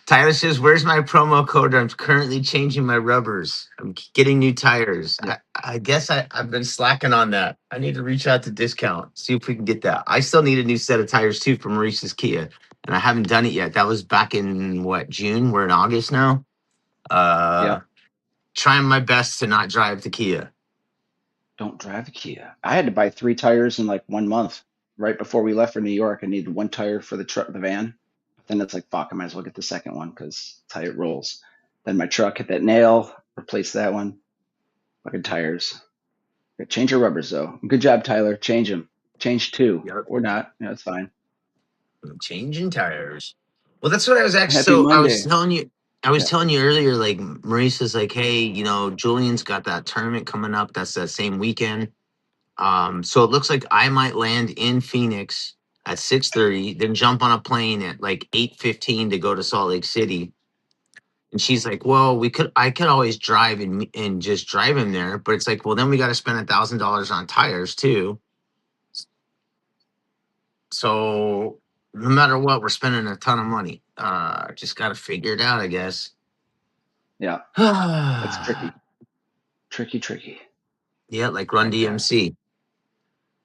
[SPEAKER 1] Tyler says, "Where's my promo code? I'm currently changing my rubbers. I'm getting new tires.
[SPEAKER 2] Yeah,
[SPEAKER 1] I guess I've been slacking on that. I need to reach out to discount, see if we can get that. I still need a new set of tires too from Maurice's Kia, and I haven't done it yet. That was back in what, June? We're in August now.
[SPEAKER 2] yeah.
[SPEAKER 1] Trying my best to not drive the Kia.
[SPEAKER 2] Don't drive a Kia. I had to buy 3 tires in like 1 month. Right before we left for New York, I needed one tire for the truck, the van. Then it's like, fuck, I might as well get the second one because tire rolls. Then my truck hit that nail, replace that one. Fucking tires. Change your rubbers though. Good job, Tyler. Change them. Change two
[SPEAKER 1] Yep.
[SPEAKER 2] or not. Yeah, it's fine.
[SPEAKER 1] Changing tires. Well, that's what I was actually.
[SPEAKER 2] Happy
[SPEAKER 1] So I was
[SPEAKER 2] Monday.
[SPEAKER 1] telling you, I was
[SPEAKER 2] Yeah,
[SPEAKER 1] telling you earlier. Like Maurice is like, hey, Julian's got that tournament coming up. That's that same weekend. So it looks like I might land in Phoenix at 6:30, then jump on a plane at like 8:15 to go to Salt Lake City. And she's like, well, I could always drive and just drive him there, but it's like, well, then we got to spend $1,000 on tires too. So no matter what, we're spending a ton of money. Just got to figure it out, I guess.
[SPEAKER 2] yeah. It's
[SPEAKER 1] Yeah,
[SPEAKER 2] tricky. Tricky.
[SPEAKER 1] like Run
[SPEAKER 2] Like that.
[SPEAKER 1] DMC.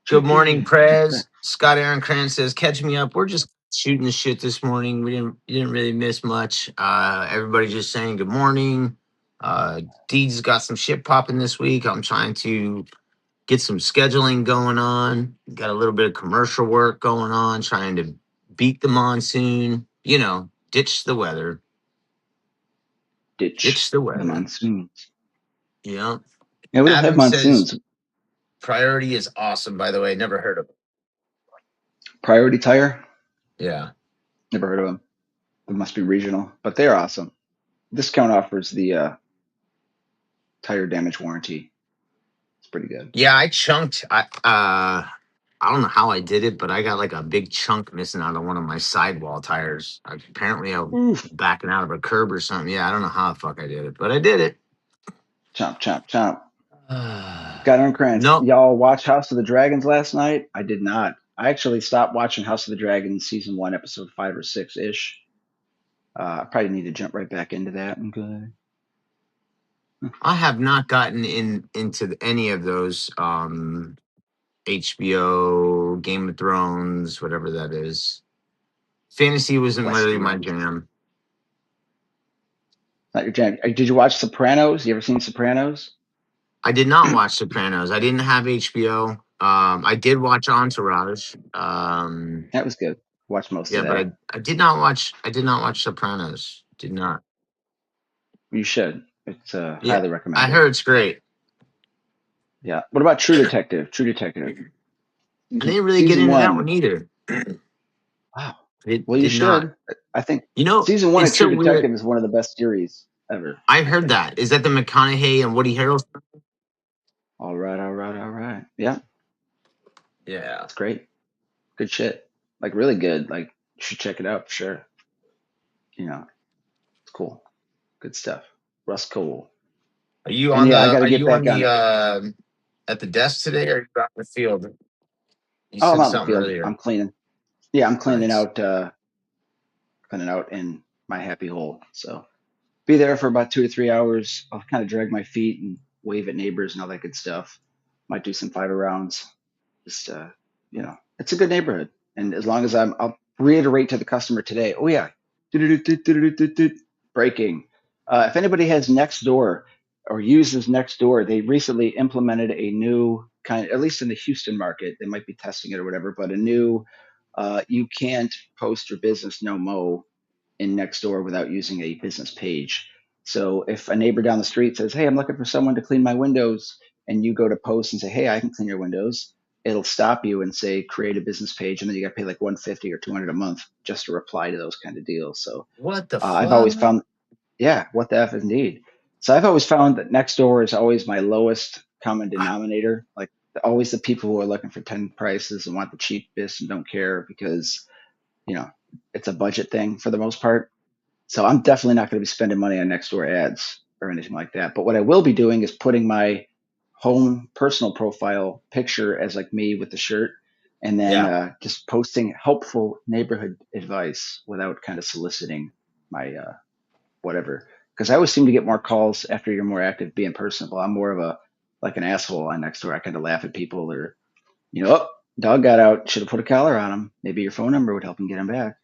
[SPEAKER 1] Good morning,
[SPEAKER 2] Tricky.
[SPEAKER 1] Prez. Scott Aaron Krantz says, "Catch me up. We're just shooting the shit this morning. You didn't really miss much. Everybody just saying good morning. Deeds got some shit popping this week. I'm trying to get some scheduling going on. Got a little bit of commercial work going on. Trying to beat the monsoon. Ditch the weather.
[SPEAKER 2] Ditch
[SPEAKER 1] Ditch the
[SPEAKER 2] the
[SPEAKER 1] weather.
[SPEAKER 2] monsoons.
[SPEAKER 1] Yeah."
[SPEAKER 2] Yeah, we don't have
[SPEAKER 1] Adam says,
[SPEAKER 2] monsoons.
[SPEAKER 1] "Priority is awesome." By the way, never heard of it.
[SPEAKER 2] Priority Tire.
[SPEAKER 1] Yeah.
[SPEAKER 2] Never heard of them. They must be regional, but they're awesome. Discount offers the tire damage warranty. It's pretty good.
[SPEAKER 1] Yeah, I chunked. I don't know how I did it, but I got like a big chunk missing out of one of my sidewall tires. Apparently, I was
[SPEAKER 2] Oof.
[SPEAKER 1] backing out of a curb or something. Yeah, I don't know how the fuck I did it, but I did it.
[SPEAKER 2] Chomp. Got on Krantz.
[SPEAKER 1] No,
[SPEAKER 2] Y'all watch House of the Dragons last night? I did not. I actually stopped watching House of the Dragons season 1, episode 5 or 6 ish. I probably need to jump right back into that. Okay.
[SPEAKER 1] I have not gotten into any of those HBO, Game of Thrones, whatever that is. Fantasy wasn't really my
[SPEAKER 2] Westeros.
[SPEAKER 1] jam.
[SPEAKER 2] Not your jam. Did you watch Sopranos? You ever seen Sopranos?
[SPEAKER 1] I did not watch Sopranos. I didn't have HBO. I did watch Entourage.
[SPEAKER 2] That was good. Watch most of
[SPEAKER 1] Yeah, but
[SPEAKER 2] that.
[SPEAKER 1] I did not watch. I did not watch Sopranos. Did not.
[SPEAKER 2] You should. It's
[SPEAKER 1] Yeah,
[SPEAKER 2] highly
[SPEAKER 1] I
[SPEAKER 2] recommended.
[SPEAKER 1] heard it's great.
[SPEAKER 2] Yeah. What about True Detective? True Detective.
[SPEAKER 1] I didn't really get
[SPEAKER 2] Season
[SPEAKER 1] into that
[SPEAKER 2] one.
[SPEAKER 1] one either.
[SPEAKER 2] Wow.
[SPEAKER 1] It
[SPEAKER 2] Well, you
[SPEAKER 1] did not.
[SPEAKER 2] should. I think season 1
[SPEAKER 1] It's
[SPEAKER 2] of True
[SPEAKER 1] so weird.
[SPEAKER 2] Detective is one of the best series ever.
[SPEAKER 1] I
[SPEAKER 2] I
[SPEAKER 1] heard
[SPEAKER 2] think.
[SPEAKER 1] that. Is that the McConaughey and Woody Harrelson?
[SPEAKER 2] All right. Yeah,
[SPEAKER 1] Yeah.
[SPEAKER 2] it's great. Good shit. Like really good. Like you should check it out for sure. It's cool. Good stuff. Russ Cole.
[SPEAKER 1] Are you
[SPEAKER 2] And
[SPEAKER 1] on
[SPEAKER 2] yeah, I
[SPEAKER 1] the
[SPEAKER 2] got to
[SPEAKER 1] are
[SPEAKER 2] get
[SPEAKER 1] you on
[SPEAKER 2] back
[SPEAKER 1] the
[SPEAKER 2] on.
[SPEAKER 1] at the desk today, or are you out in the field? You
[SPEAKER 2] Oh, I'm
[SPEAKER 1] said
[SPEAKER 2] out in the
[SPEAKER 1] something
[SPEAKER 2] field.
[SPEAKER 1] earlier.
[SPEAKER 2] I'm cleaning. Yeah, I'm
[SPEAKER 1] Nice.
[SPEAKER 2] cleaning out in my happy hole. So be there for about 2 to 3 hours. I'll kind of drag my feet and wave at neighbors and all that good stuff. Might do some fiber rounds. Just it's a good neighborhood. And as long as I'll reiterate to the customer today. Oh yeah, breaking. If anybody has Nextdoor or uses Nextdoor, they recently implemented a new kind, at least in the Houston market. They might be testing it or whatever, but a new you can't post your business no mo in Nextdoor without using a business page. So if a neighbor down the street says, "Hey, I'm looking for someone to clean my windows," and you go to post and say, "Hey, I can clean your windows," it'll stop you and say, "Create a business page," and then you got to pay like 150 or 200 a month just to reply to those kind of deals. So
[SPEAKER 1] What the
[SPEAKER 2] I've always
[SPEAKER 1] fuck?
[SPEAKER 2] found, yeah, what the f indeed. So I've always found that Nextdoor is always my lowest common denominator. Like always the people who are looking for 10 prices and want the cheapest and don't care because you know it's a budget thing for the most part. So I'm definitely not going to be spending money on Nextdoor ads or anything like that. But what I will be doing is putting my home personal profile picture as like me with the shirt, and then
[SPEAKER 1] Yeah.
[SPEAKER 2] just posting helpful neighborhood advice without kind of soliciting my whatever. Because I always seem to get more calls after you're more active being personable. I'm more of a like an asshole on Nextdoor. I kind of laugh at people or oh, dog got out. Should have put a collar on him. Maybe your phone number would help him get him back.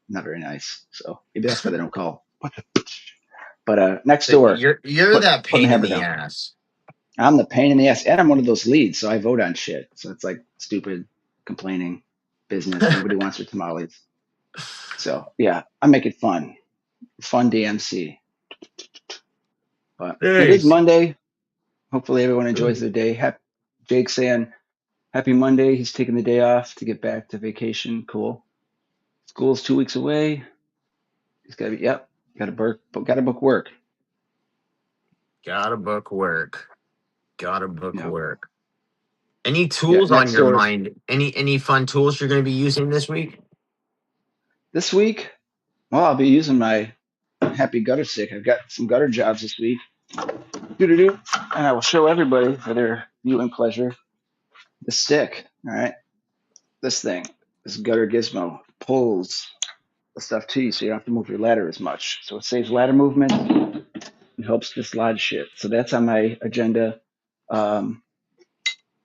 [SPEAKER 2] Not very nice. So maybe that's why they don't call. But next
[SPEAKER 1] So
[SPEAKER 2] door,
[SPEAKER 1] you're that
[SPEAKER 2] putting the
[SPEAKER 1] pain in
[SPEAKER 2] hammer
[SPEAKER 1] the
[SPEAKER 2] down.
[SPEAKER 1] ass.
[SPEAKER 2] I'm the pain in the ass, and I'm one of those leads, so I vote on shit. So it's like stupid, complaining business. Nobody wants their tamales. So yeah, I make it fun DMC. But it is
[SPEAKER 1] Nice.
[SPEAKER 2] Monday. Hopefully everyone enjoys their day. Jake saying happy Monday. He's taking the day off to get back to vacation. Cool. School's 2 weeks away. He's got to be, yep, got to book work.
[SPEAKER 1] Gotta book work. Gotta book
[SPEAKER 2] Yep.
[SPEAKER 1] work. Any
[SPEAKER 2] Yeah.
[SPEAKER 1] tools on
[SPEAKER 2] Next
[SPEAKER 1] your
[SPEAKER 2] doors
[SPEAKER 1] mind? Any fun tools you're going to be using this week?
[SPEAKER 2] this week. Well, I'll be using my happy gutter stick. I've got some gutter jobs this week. Doo-doo-doo. And I will show everybody for their viewing pleasure the stick. All right. This thing, this gutter gizmo pulls the stuff to you so you don't have to move your ladder as much. So it saves ladder movement and helps dislodge shit. So that's on my agenda. Um,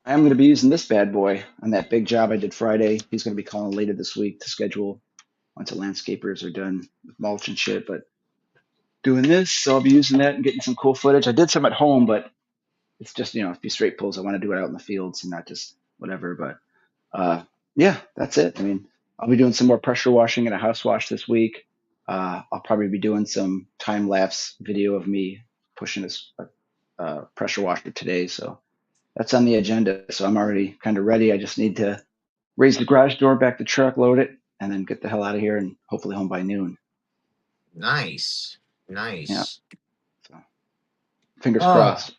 [SPEAKER 2] I am going to be using this bad boy on that big job I did Friday. He's going to be calling later this week to schedule once the landscapers are done with mulch and shit. But doing this, so I'll be using that and getting some cool footage. I did some at home, but it's just a few straight pulls. I want to do it out in the fields and not just whatever. But yeah, that's it. I mean, I'll be doing some more pressure washing and a house wash this week. I'll probably be doing some time lapse video of me pushing this pressure washer today. So that's on the agenda. So I'm already kind of ready. I just need to raise the garage door, back the truck, load it, and then get the hell out of here and hopefully home by noon.
[SPEAKER 1] Nice.
[SPEAKER 2] Yeah.
[SPEAKER 1] Nice.
[SPEAKER 2] So fingers
[SPEAKER 1] Oh,
[SPEAKER 2] crossed.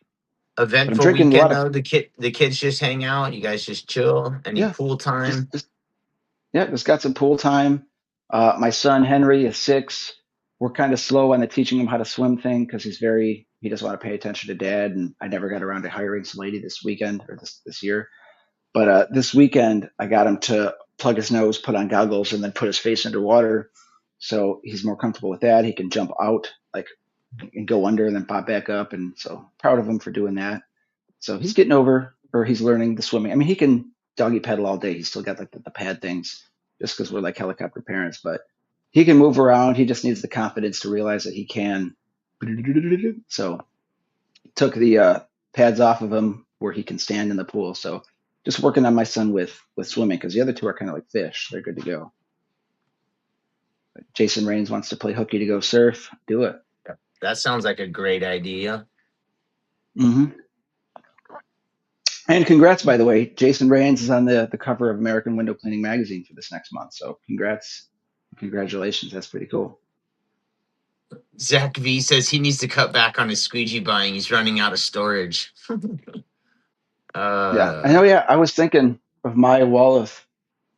[SPEAKER 2] But I'm
[SPEAKER 1] eventful
[SPEAKER 2] drinking a lot
[SPEAKER 1] weekend
[SPEAKER 2] of,
[SPEAKER 1] though. The kids just hang out. You guys just chill. Any
[SPEAKER 2] yeah,
[SPEAKER 1] pool time?
[SPEAKER 2] just yeah, just got some pool time. My son Henry is 6. We're kind of slow on the teaching him how to swim thing because he doesn't want to pay attention to dad. And I never got around to hiring some lady this weekend or this year. But this weekend, I got him to plug his nose, put on goggles, and then put his face underwater. So he's more comfortable with that. He can jump out like and go under and then pop back up. And so proud of him for doing that. So he's getting over, or he's learning the swimming. I mean, he can doggy paddle all day. He's still got like the pad things just because we're like helicopter parents, but he can move around. He just needs the confidence to realize that he can. So took the pads off of him where he can stand in the pool. So just working on my son with swimming because the other two are kind of like fish. They're good to go. But Jason Rains wants to play hooky to go surf. Do it.
[SPEAKER 1] That sounds like a great idea.
[SPEAKER 2] Mm-hmm. And congrats, by the way. Jason Rains is on the cover of American Window Cleaning Magazine for this next month. So congrats. Congratulations. That's pretty cool.
[SPEAKER 1] Zach V says he needs to cut back on his squeegee buying. He's running out of storage.
[SPEAKER 2] Yeah. I know. Yeah. I was thinking of my wall of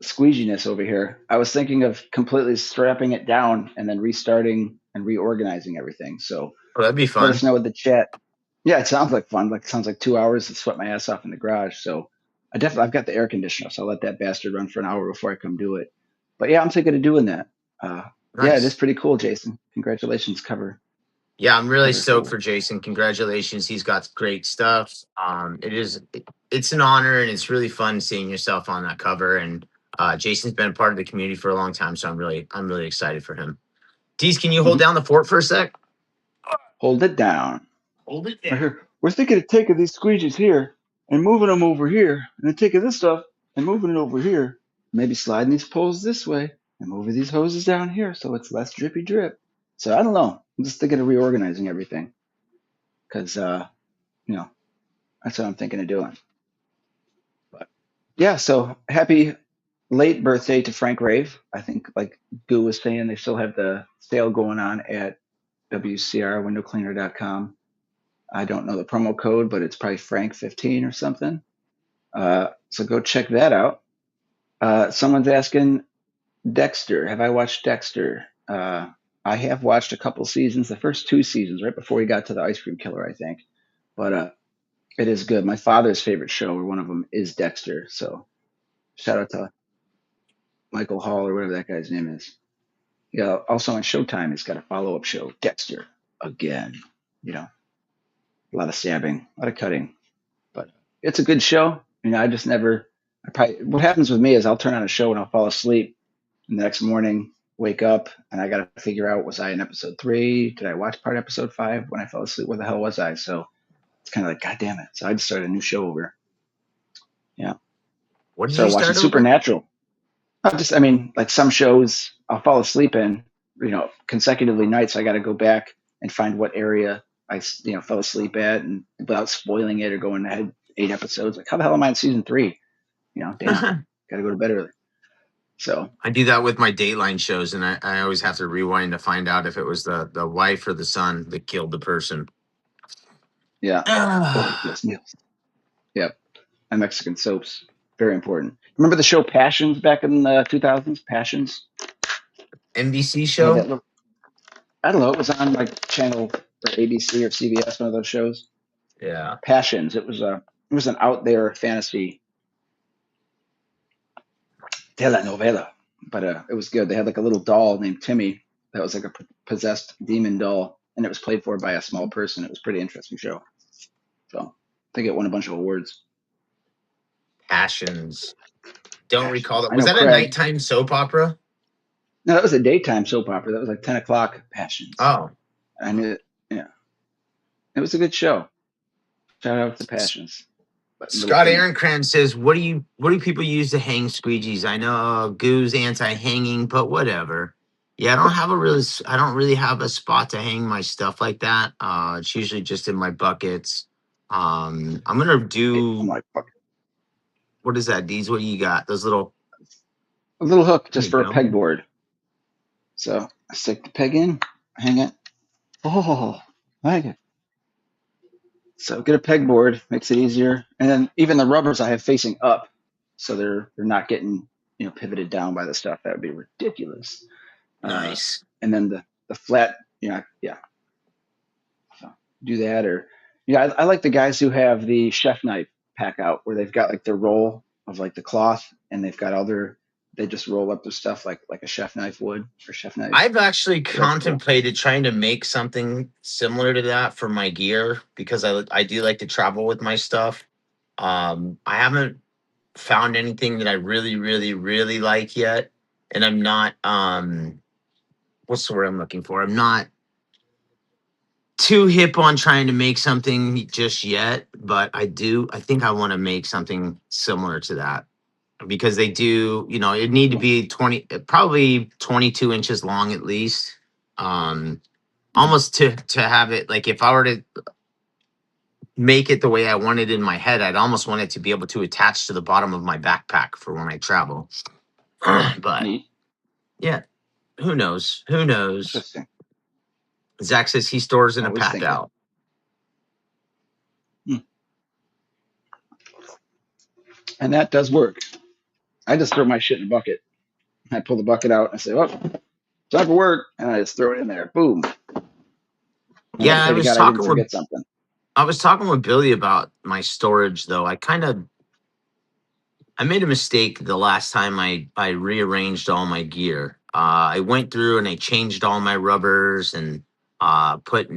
[SPEAKER 2] squeeginess over here. I was thinking of completely strapping it down and then restarting and reorganizing everything. So
[SPEAKER 1] Oh, that'd be
[SPEAKER 2] let
[SPEAKER 1] fun.
[SPEAKER 2] us know with the chat. Yeah, it sounds like fun. Like it sounds like 2 hours to sweat my ass off in the garage. So I've got the air conditioner, so I'll let that bastard run for an hour before I come do it. But yeah, I'm thinking of doing that. Uh, yeah, it is
[SPEAKER 1] Nice.
[SPEAKER 2] pretty cool, Jason. Congratulations,
[SPEAKER 1] Yeah, I'm really
[SPEAKER 2] cover
[SPEAKER 1] stoked
[SPEAKER 2] cool.
[SPEAKER 1] for Jason. Congratulations. He's got great stuff. It's an honor and it's really fun seeing yourself on that cover. And Jason's been part of the community for a long time, so I'm really excited for him. Deez, can you hold
[SPEAKER 2] Mhm.
[SPEAKER 1] down the fort for a sec?
[SPEAKER 2] Hold it down.
[SPEAKER 1] Hold it
[SPEAKER 2] Right
[SPEAKER 1] down.
[SPEAKER 2] here. We're thinking of taking these squeegees here and moving them over here, and then taking this stuff and moving it over here. Maybe sliding these poles this way and moving these hoses down here so it's less drippy drip. So I don't know. I'm just thinking of reorganizing everything because you know that's what I'm thinking of doing. But yeah, so happy late birthday to Frank Rave. I think like Goo was saying, they still have the sale going on at WCRwindowcleaner.com. I don't know the promo code, but it's probably Frank15 or something. So go check that out. Someone's asking Dexter. Have I watched Dexter? I have watched a couple seasons, the first 2 seasons, right before he got to the ice cream killer, I think. But it is good. My father's favorite show, or one of them, is Dexter. So shout out to Michael Hall or whatever that guy's name is. Yeah. Also on Showtime, he's got a follow-up show, Dexter Again. You know, a lot of stabbing, a lot of cutting, but it's a good show. I just never. What happens with me is I'll turn on a show and I'll fall asleep, and the next morning wake up and I got to figure out, was I in episode 3? Did I watch part of episode 5 when I fell asleep? Where the hell was I? So it's kind of like, God damn it! So I just started a new show over. Yeah,
[SPEAKER 1] What did you
[SPEAKER 2] started watching
[SPEAKER 1] start over?
[SPEAKER 2] Supernatural. I mean, like some shows I'll fall asleep in, consecutively nights. I got to go back and find what area I, fell asleep at, and without spoiling it or going ahead 8 episodes. Like, how the hell am I in season 3? Damn, got to go to bed early. So
[SPEAKER 1] I do that with my Dateline shows, and I always have to rewind to find out if it was the wife or the son that killed the person.
[SPEAKER 2] yeah, oh, Los Meals. Yep, and Mexican soaps, very important. Remember the show Passions back in the 2000s? Passions.
[SPEAKER 1] NBC
[SPEAKER 2] They had
[SPEAKER 1] show?
[SPEAKER 2] that little. I don't know. It was on like channel or ABC or CBS, one of those shows.
[SPEAKER 1] Yeah.
[SPEAKER 2] Passions. It was an out there fantasy telenovela, but it was good. They had like a little doll named Timmy that was like a possessed demon doll, and it was played for by a small person. It was a pretty interesting show. So I think it won a bunch of awards.
[SPEAKER 1] Passions. Don't recall
[SPEAKER 2] Passions.
[SPEAKER 1] that.
[SPEAKER 2] I
[SPEAKER 1] Was
[SPEAKER 2] know
[SPEAKER 1] that a
[SPEAKER 2] Craig.
[SPEAKER 1] nighttime soap opera?
[SPEAKER 2] No, that was a daytime soap opera. That was like 10 o'clock. Passions.
[SPEAKER 1] Oh.
[SPEAKER 2] I knew it. Yeah, it was a good show. Shout out to Passions. But little
[SPEAKER 1] Scott
[SPEAKER 2] Timmy.
[SPEAKER 1] Aaroncrantz says, what do people use to hang squeegees? I know Goo's anti-hanging, but whatever. Yeah, I don't really have a spot to hang my stuff like that. It's usually just in my buckets. I'm gonna
[SPEAKER 2] I'm
[SPEAKER 1] do
[SPEAKER 2] like, fuck.
[SPEAKER 1] what is that, Deez? What do you got? Those little
[SPEAKER 2] A little hook
[SPEAKER 1] there
[SPEAKER 2] just
[SPEAKER 1] you
[SPEAKER 2] for a
[SPEAKER 1] go.
[SPEAKER 2] pegboard. So I stick the peg in, hang it. Oh, I like it. So get a pegboard, makes it easier. And then even the rubbers I have facing up, so they're not getting pivoted down by the stuff. That would be ridiculous. Uh,
[SPEAKER 1] Nice.
[SPEAKER 2] and then the flat, yeah. So do that, or I like the guys who have the chef knife pack out where they've got like their roll of like the cloth, and they've got they just roll up their stuff like a chef knife would, or chef knives.
[SPEAKER 1] I've actually
[SPEAKER 2] So that's cool.
[SPEAKER 1] contemplated trying to make something similar to that for my gear because I do like to travel with my stuff. I haven't found anything that I really, really, really like yet, and I'm not what's the word I'm looking for? I'm not too hip on trying to make something just yet, but I think I want to make something similar to that because they do, it need to
[SPEAKER 2] Cool.
[SPEAKER 1] be probably 22 inches long at least. Um,
[SPEAKER 2] Mhm.
[SPEAKER 1] Almost to have it like if I were to make it the way I want it in my head, I'd almost want it to be able to attach to the bottom of my backpack for when I travel. But
[SPEAKER 2] Neat.
[SPEAKER 1] yeah, who knows? Who knows?
[SPEAKER 2] Interesting.
[SPEAKER 1] Zach says he stores in a
[SPEAKER 2] Always
[SPEAKER 1] pack
[SPEAKER 2] thinking.
[SPEAKER 1] out.
[SPEAKER 2] And that does work. I just throw my shit in a bucket. I pull the bucket out and I say, "Oh, time for work," and I just throw it in there. Boom. And I
[SPEAKER 1] Yeah,
[SPEAKER 2] pray to God I didn't
[SPEAKER 1] with
[SPEAKER 2] forget something.
[SPEAKER 1] I was talking with Billy about my storage though. I made a mistake the last time I rearranged all my gear. I went through and I changed all my rubbers and put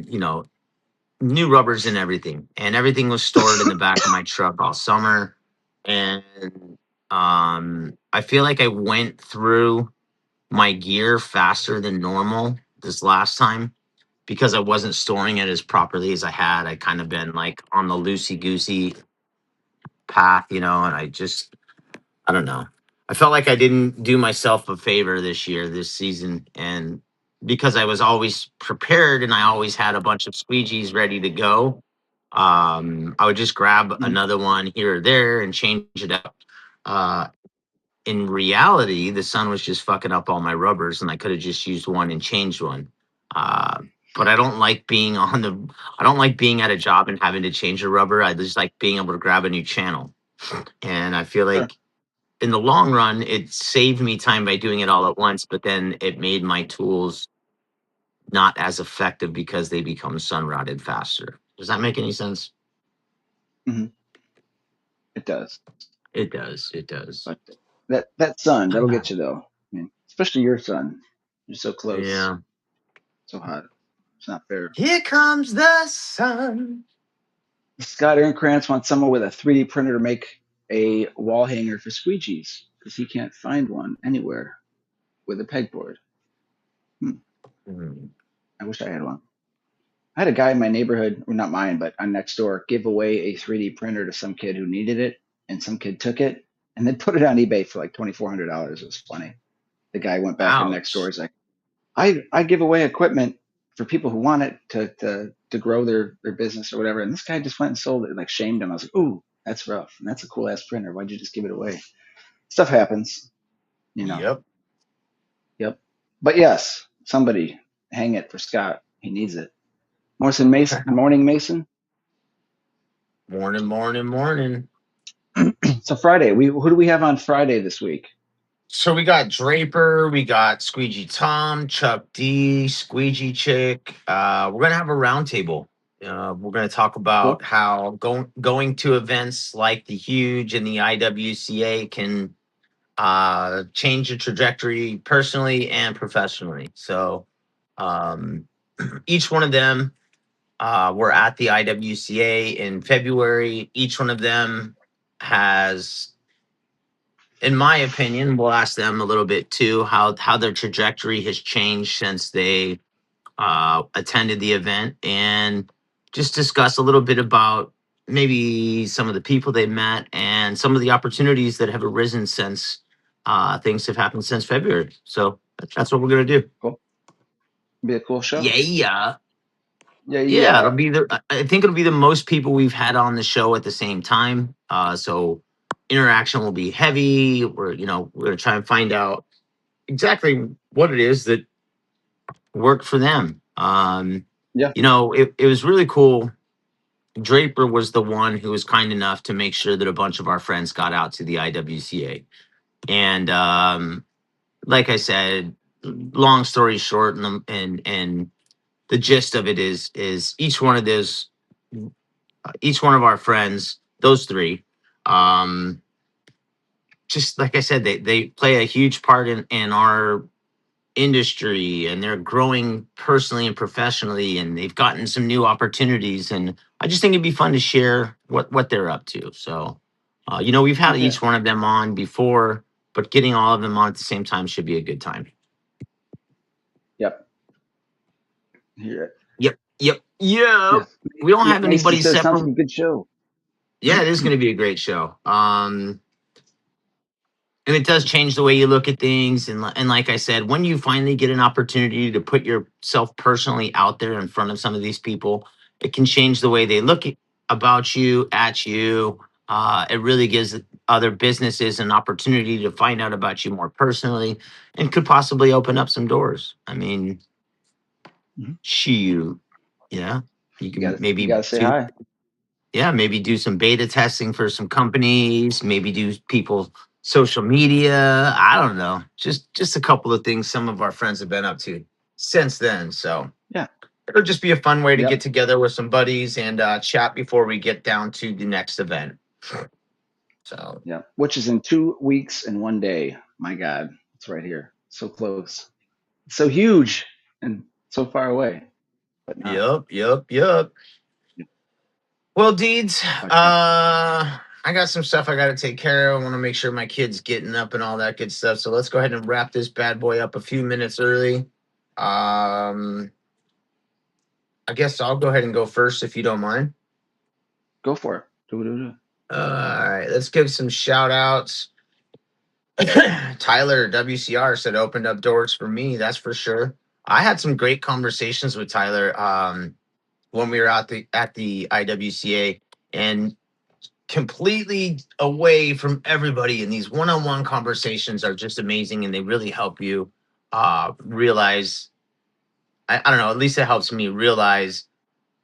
[SPEAKER 1] new rubbers and everything was stored in the back of my truck all summer. And I feel like I went through my gear faster than normal this last time because I wasn't storing it as properly as I had. I kind of been like on the loosey goosey path, and I don't know. I felt like I didn't do myself a favor this season. And because I was always prepared and I always had a bunch of squeegees ready to go, I would just grab
[SPEAKER 2] Mhm.
[SPEAKER 1] another one here or there and change it up. Uh, in reality, the sun was just fucking up all my rubbers, and I could have just used one and changed one. Uh, but I don't like being at a job and having to change a rubber. I just like being able to grab a new channel. And I feel
[SPEAKER 2] Sure.
[SPEAKER 1] like in the long run, it saved me time by doing it all at once, but then it made my tools not as effective because they become sun rotted faster. Does that make any sense?
[SPEAKER 2] Hmm. It does.
[SPEAKER 1] It does. It does.
[SPEAKER 2] But that sun, that'll get you though. I mean, especially your sun. You're so close,
[SPEAKER 1] Yeah.
[SPEAKER 2] so hot. It's not fair.
[SPEAKER 1] Here comes the sun.
[SPEAKER 2] Scott Aaronkrantz wants someone with a 3D printer to make a wall hanger for squeegees because he can't find one anywhere with a pegboard. Hmm.
[SPEAKER 1] Hmm.
[SPEAKER 2] I wish I had one. I had a guy in my neighborhood, or not mine, but on next door, give away a 3D printer to some kid who needed it, and some kid took it and then put it on eBay for like $2,400. It was funny. The guy went back in next door.
[SPEAKER 1] Ouch.
[SPEAKER 2] He's like, I give away equipment for people who want it to grow their business or whatever. And this guy just went and sold it, like shamed him. I was like, ooh, that's rough. And that's a cool ass printer. Why'd you just give it away? Stuff happens, you know.
[SPEAKER 1] Yep.
[SPEAKER 2] Yep. But yes, somebody hang it for Scott. He needs it. Morning Mason.
[SPEAKER 1] Morning, morning, morning.
[SPEAKER 2] So Friday, who do we have on Friday this week?
[SPEAKER 1] So we got Draper, we got Squeegee Tom, Chuck D, Squeegee Chick. We're gonna have a roundtable. We're gonna talk about
[SPEAKER 2] Cool.
[SPEAKER 1] how going to events like the Huge and the IWCA can change your trajectory personally and professionally. So um, each one of them, we're at the IWCA in February. Each one of them has, in my opinion, we'll ask them a little bit too how their trajectory has changed since they attended the event, and just discuss a little bit about maybe some of the people they met and some of the opportunities that have arisen since things have happened since February. So that's what we're gonna do.
[SPEAKER 2] Cool. Be a cool show.
[SPEAKER 1] Yeah, yeah,
[SPEAKER 2] Yeah,
[SPEAKER 1] yeah. It'll
[SPEAKER 2] yeah.
[SPEAKER 1] be the. I think it'll be the most people we've had on the show at the same time. So interaction will be heavy. We're gonna try and find out exactly what it is that worked for them.
[SPEAKER 2] Yeah.
[SPEAKER 1] It was really cool. Draper was the one who was kind enough to make sure that a bunch of our friends got out to the IWCA. And like I said, long story short, and the gist of it is each one of our friends, those three, um, just like I said, they play a huge part in our industry, and they're growing personally and professionally, and they've gotten some new opportunities, and I just think it'd be fun to share what they're up to. So we've had
[SPEAKER 2] Yeah.
[SPEAKER 1] each one of them on before, but getting all of them on at the same time should be a good time.
[SPEAKER 2] Yep. Here.
[SPEAKER 1] Yep.
[SPEAKER 2] Yeah.
[SPEAKER 1] We don't have
[SPEAKER 2] Mason
[SPEAKER 1] anybody
[SPEAKER 2] says sounds like
[SPEAKER 1] separate.
[SPEAKER 2] a good show.
[SPEAKER 1] Yeah, it is going to be a great show. And it does change the way you look at things, and like I said, when you finally get an opportunity to put yourself personally out there in front of some of these people, it can change the way they look about you, at you. It really gives other businesses an opportunity to find out about you more personally, and could possibly open up some doors. I mean,
[SPEAKER 2] Mhm.
[SPEAKER 1] shoot, yeah, you
[SPEAKER 2] You
[SPEAKER 1] can
[SPEAKER 2] got you
[SPEAKER 1] maybe
[SPEAKER 2] got to say
[SPEAKER 1] do.
[SPEAKER 2] hi.
[SPEAKER 1] Yeah, maybe do some beta testing for some companies, maybe do people social media. I don't know, just a couple of things some of our friends have been up to since then. So
[SPEAKER 2] Yeah.
[SPEAKER 1] it'll just be a fun way to
[SPEAKER 2] Yep.
[SPEAKER 1] get together with some buddies and chat before we get down to the next event. So
[SPEAKER 2] Yep. Which is in 2 weeks and 1 day. My God, it's right here. So close. So huge and so far away, but not.
[SPEAKER 1] yep. Well, Deeds,
[SPEAKER 2] But
[SPEAKER 1] I got some stuff I got to take care of. I want to make sure my kid's getting up and all that good stuff. So let's go ahead and wrap this bad boy up a few minutes early. Um, I guess I'll go ahead and go first if you don't mind.
[SPEAKER 2] go for it. Do.
[SPEAKER 1] All right, let's give some shout outs. Tyler WCR said opened up doors for me. That's for sure. I had some great conversations with Tyler when we were at the IWCA, and completely away from everybody. And these one-on-one conversations are just amazing, and they really help you realize. I don't know. At least it helps me realize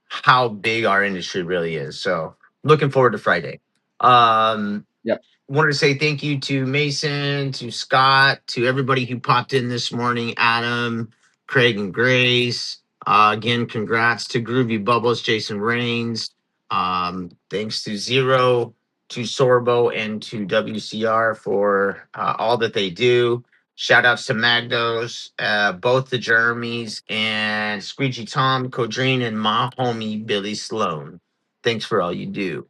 [SPEAKER 1] how big our industry really is. So looking forward to Friday. Um,
[SPEAKER 2] Yep.
[SPEAKER 1] Wanted to say thank you to Mason, to Scott, to everybody who popped in this morning. Adam, Craig, and Grace. Again, congrats to Groovy Bubbles, Jason Rains. Thanks to Zero, to Sorbo, and to WCR for all that they do. Shout outs to Magdos, both the Jeremys, and Squeegee Tom, Codrine, and my homie Billy Sloan. Thanks for all you do.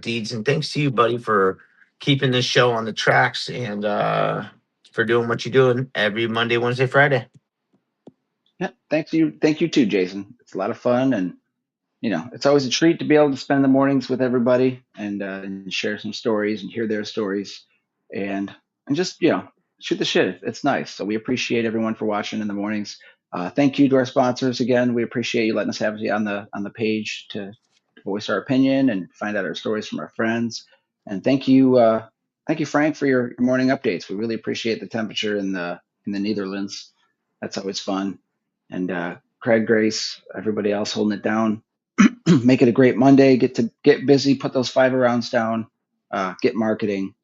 [SPEAKER 1] Deeds, and thanks to you, buddy, for keeping this show on the tracks and for doing what you're doing every Monday, Wednesday, Friday.
[SPEAKER 2] Yeah. Thank you. Thank you too, Jason. It's a lot of fun, and it's always a treat to be able to spend the mornings with everybody and share some stories and hear their stories, and and just shoot the shit. It's nice. So we appreciate everyone for watching in the mornings. Thank you to our sponsors again. We appreciate you letting us have you on the page to voice our opinion and find out our stories from our friends. And thank you, Frank, for your morning updates. We really appreciate the temperature in the Netherlands. That's always fun. And Craig, Grace, everybody else holding it down. Make it a great Monday. Get busy, put those 5 rounds down, get marketing,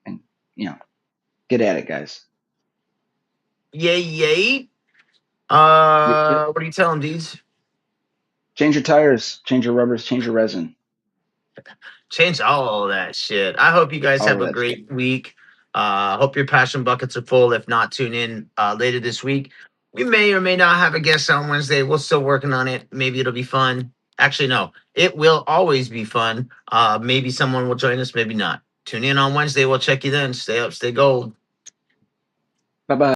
[SPEAKER 2] and you know, get at it, guys.
[SPEAKER 1] Yay.
[SPEAKER 2] Yep.
[SPEAKER 1] What are you telling Deeds?
[SPEAKER 2] Change your tires, change your rubbers, change your resin,
[SPEAKER 1] Change all that shit. I hope you guys
[SPEAKER 2] all
[SPEAKER 1] have
[SPEAKER 2] of
[SPEAKER 1] a
[SPEAKER 2] that stuff.
[SPEAKER 1] great week. Hope your passion buckets are full. If not, tune in later this week. We may or may not have a guest on Wednesday. We're still working on it. Maybe it'll be fun. Actually, no, it will always be fun. Maybe someone will join us, maybe not. Tune in on Wednesday. We'll check you then. Stay up, stay gold.
[SPEAKER 2] Bye bye.